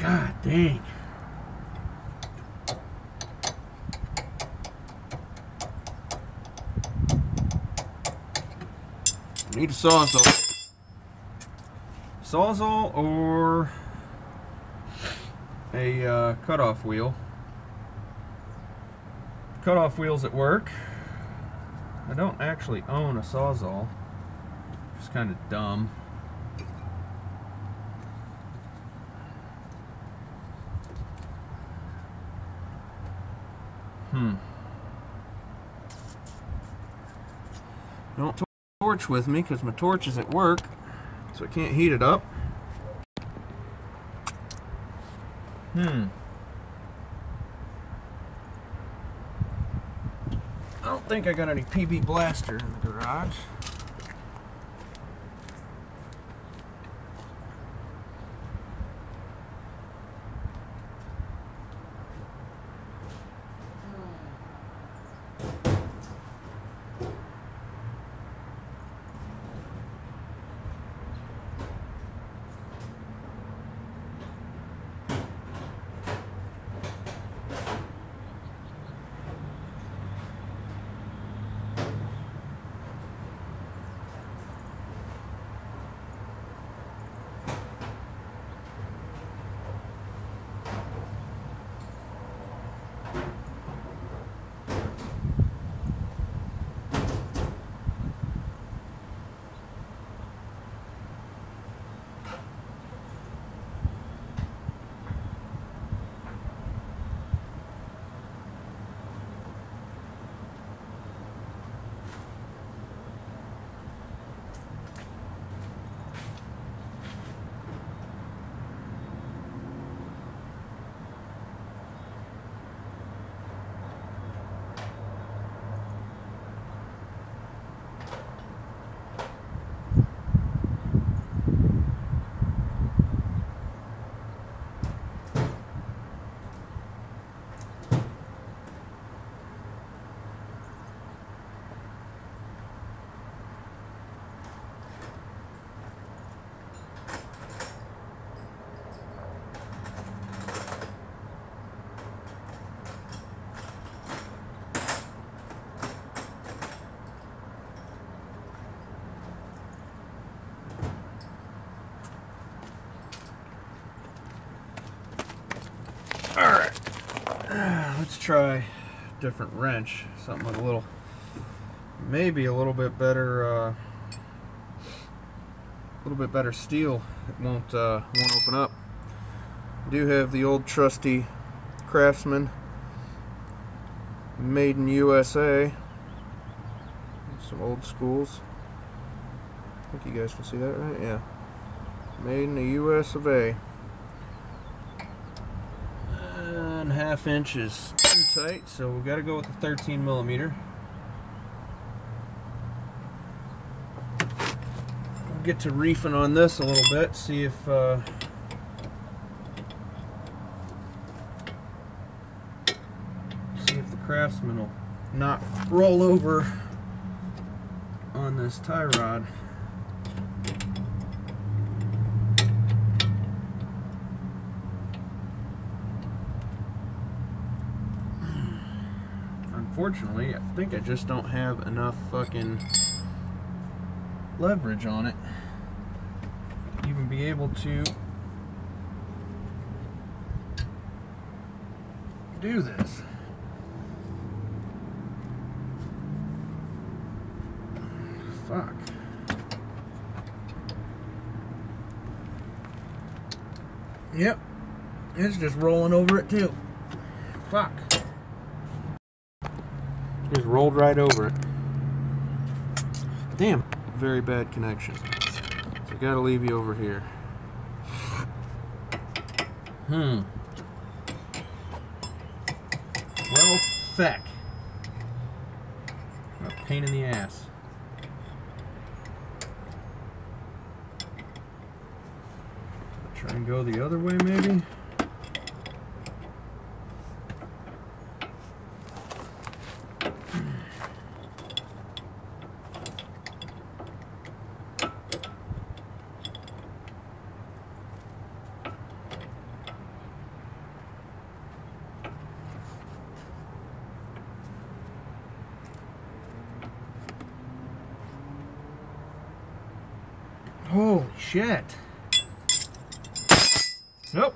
God dang. I need a Sawzall. Sawzall or a cutoff wheel. Cutoff wheels at work. I don't actually own a Sawzall. Just kind of dumb. Don't torch with me because my torch is at work, so I can't heat it up. I don't think I got any PB Blaster in the garage. Alright, let's try a different wrench, something with a little, maybe a little bit better steel. It won't open up. I do have the old trusty Craftsman, made in USA. Some old schools. I think you guys can see that, right? Yeah. Made in the US of A. And 1/2 inch is too tight, so we got to go with the 13 millimeter. We'll get to reefing on this a little bit, see if the Craftsman will not roll over on this tie rod. Unfortunately, I think I just don't have enough fucking leverage on it to even be able to do this. Fuck. Yep. It's just rolling over it too. Fuck. Just rolled right over it. Damn. Very bad connection. So I gotta leave you over here. Well, feck. What a pain in the ass. Try and go the other way, maybe? Holy shit. Nope.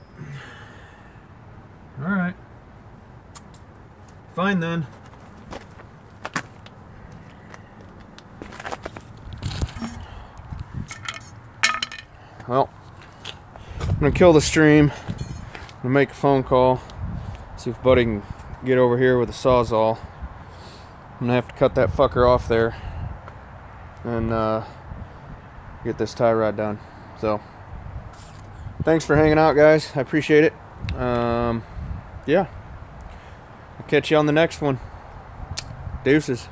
Alright. Fine then. Well, I'm gonna kill the stream. I'm gonna make a phone call. See if Buddy can get over here with a Sawzall. I'm gonna have to cut that fucker off there and get this tie rod done. So, thanks for hanging out, guys. I appreciate it. Yeah. I'll catch you on the next one. Deuces.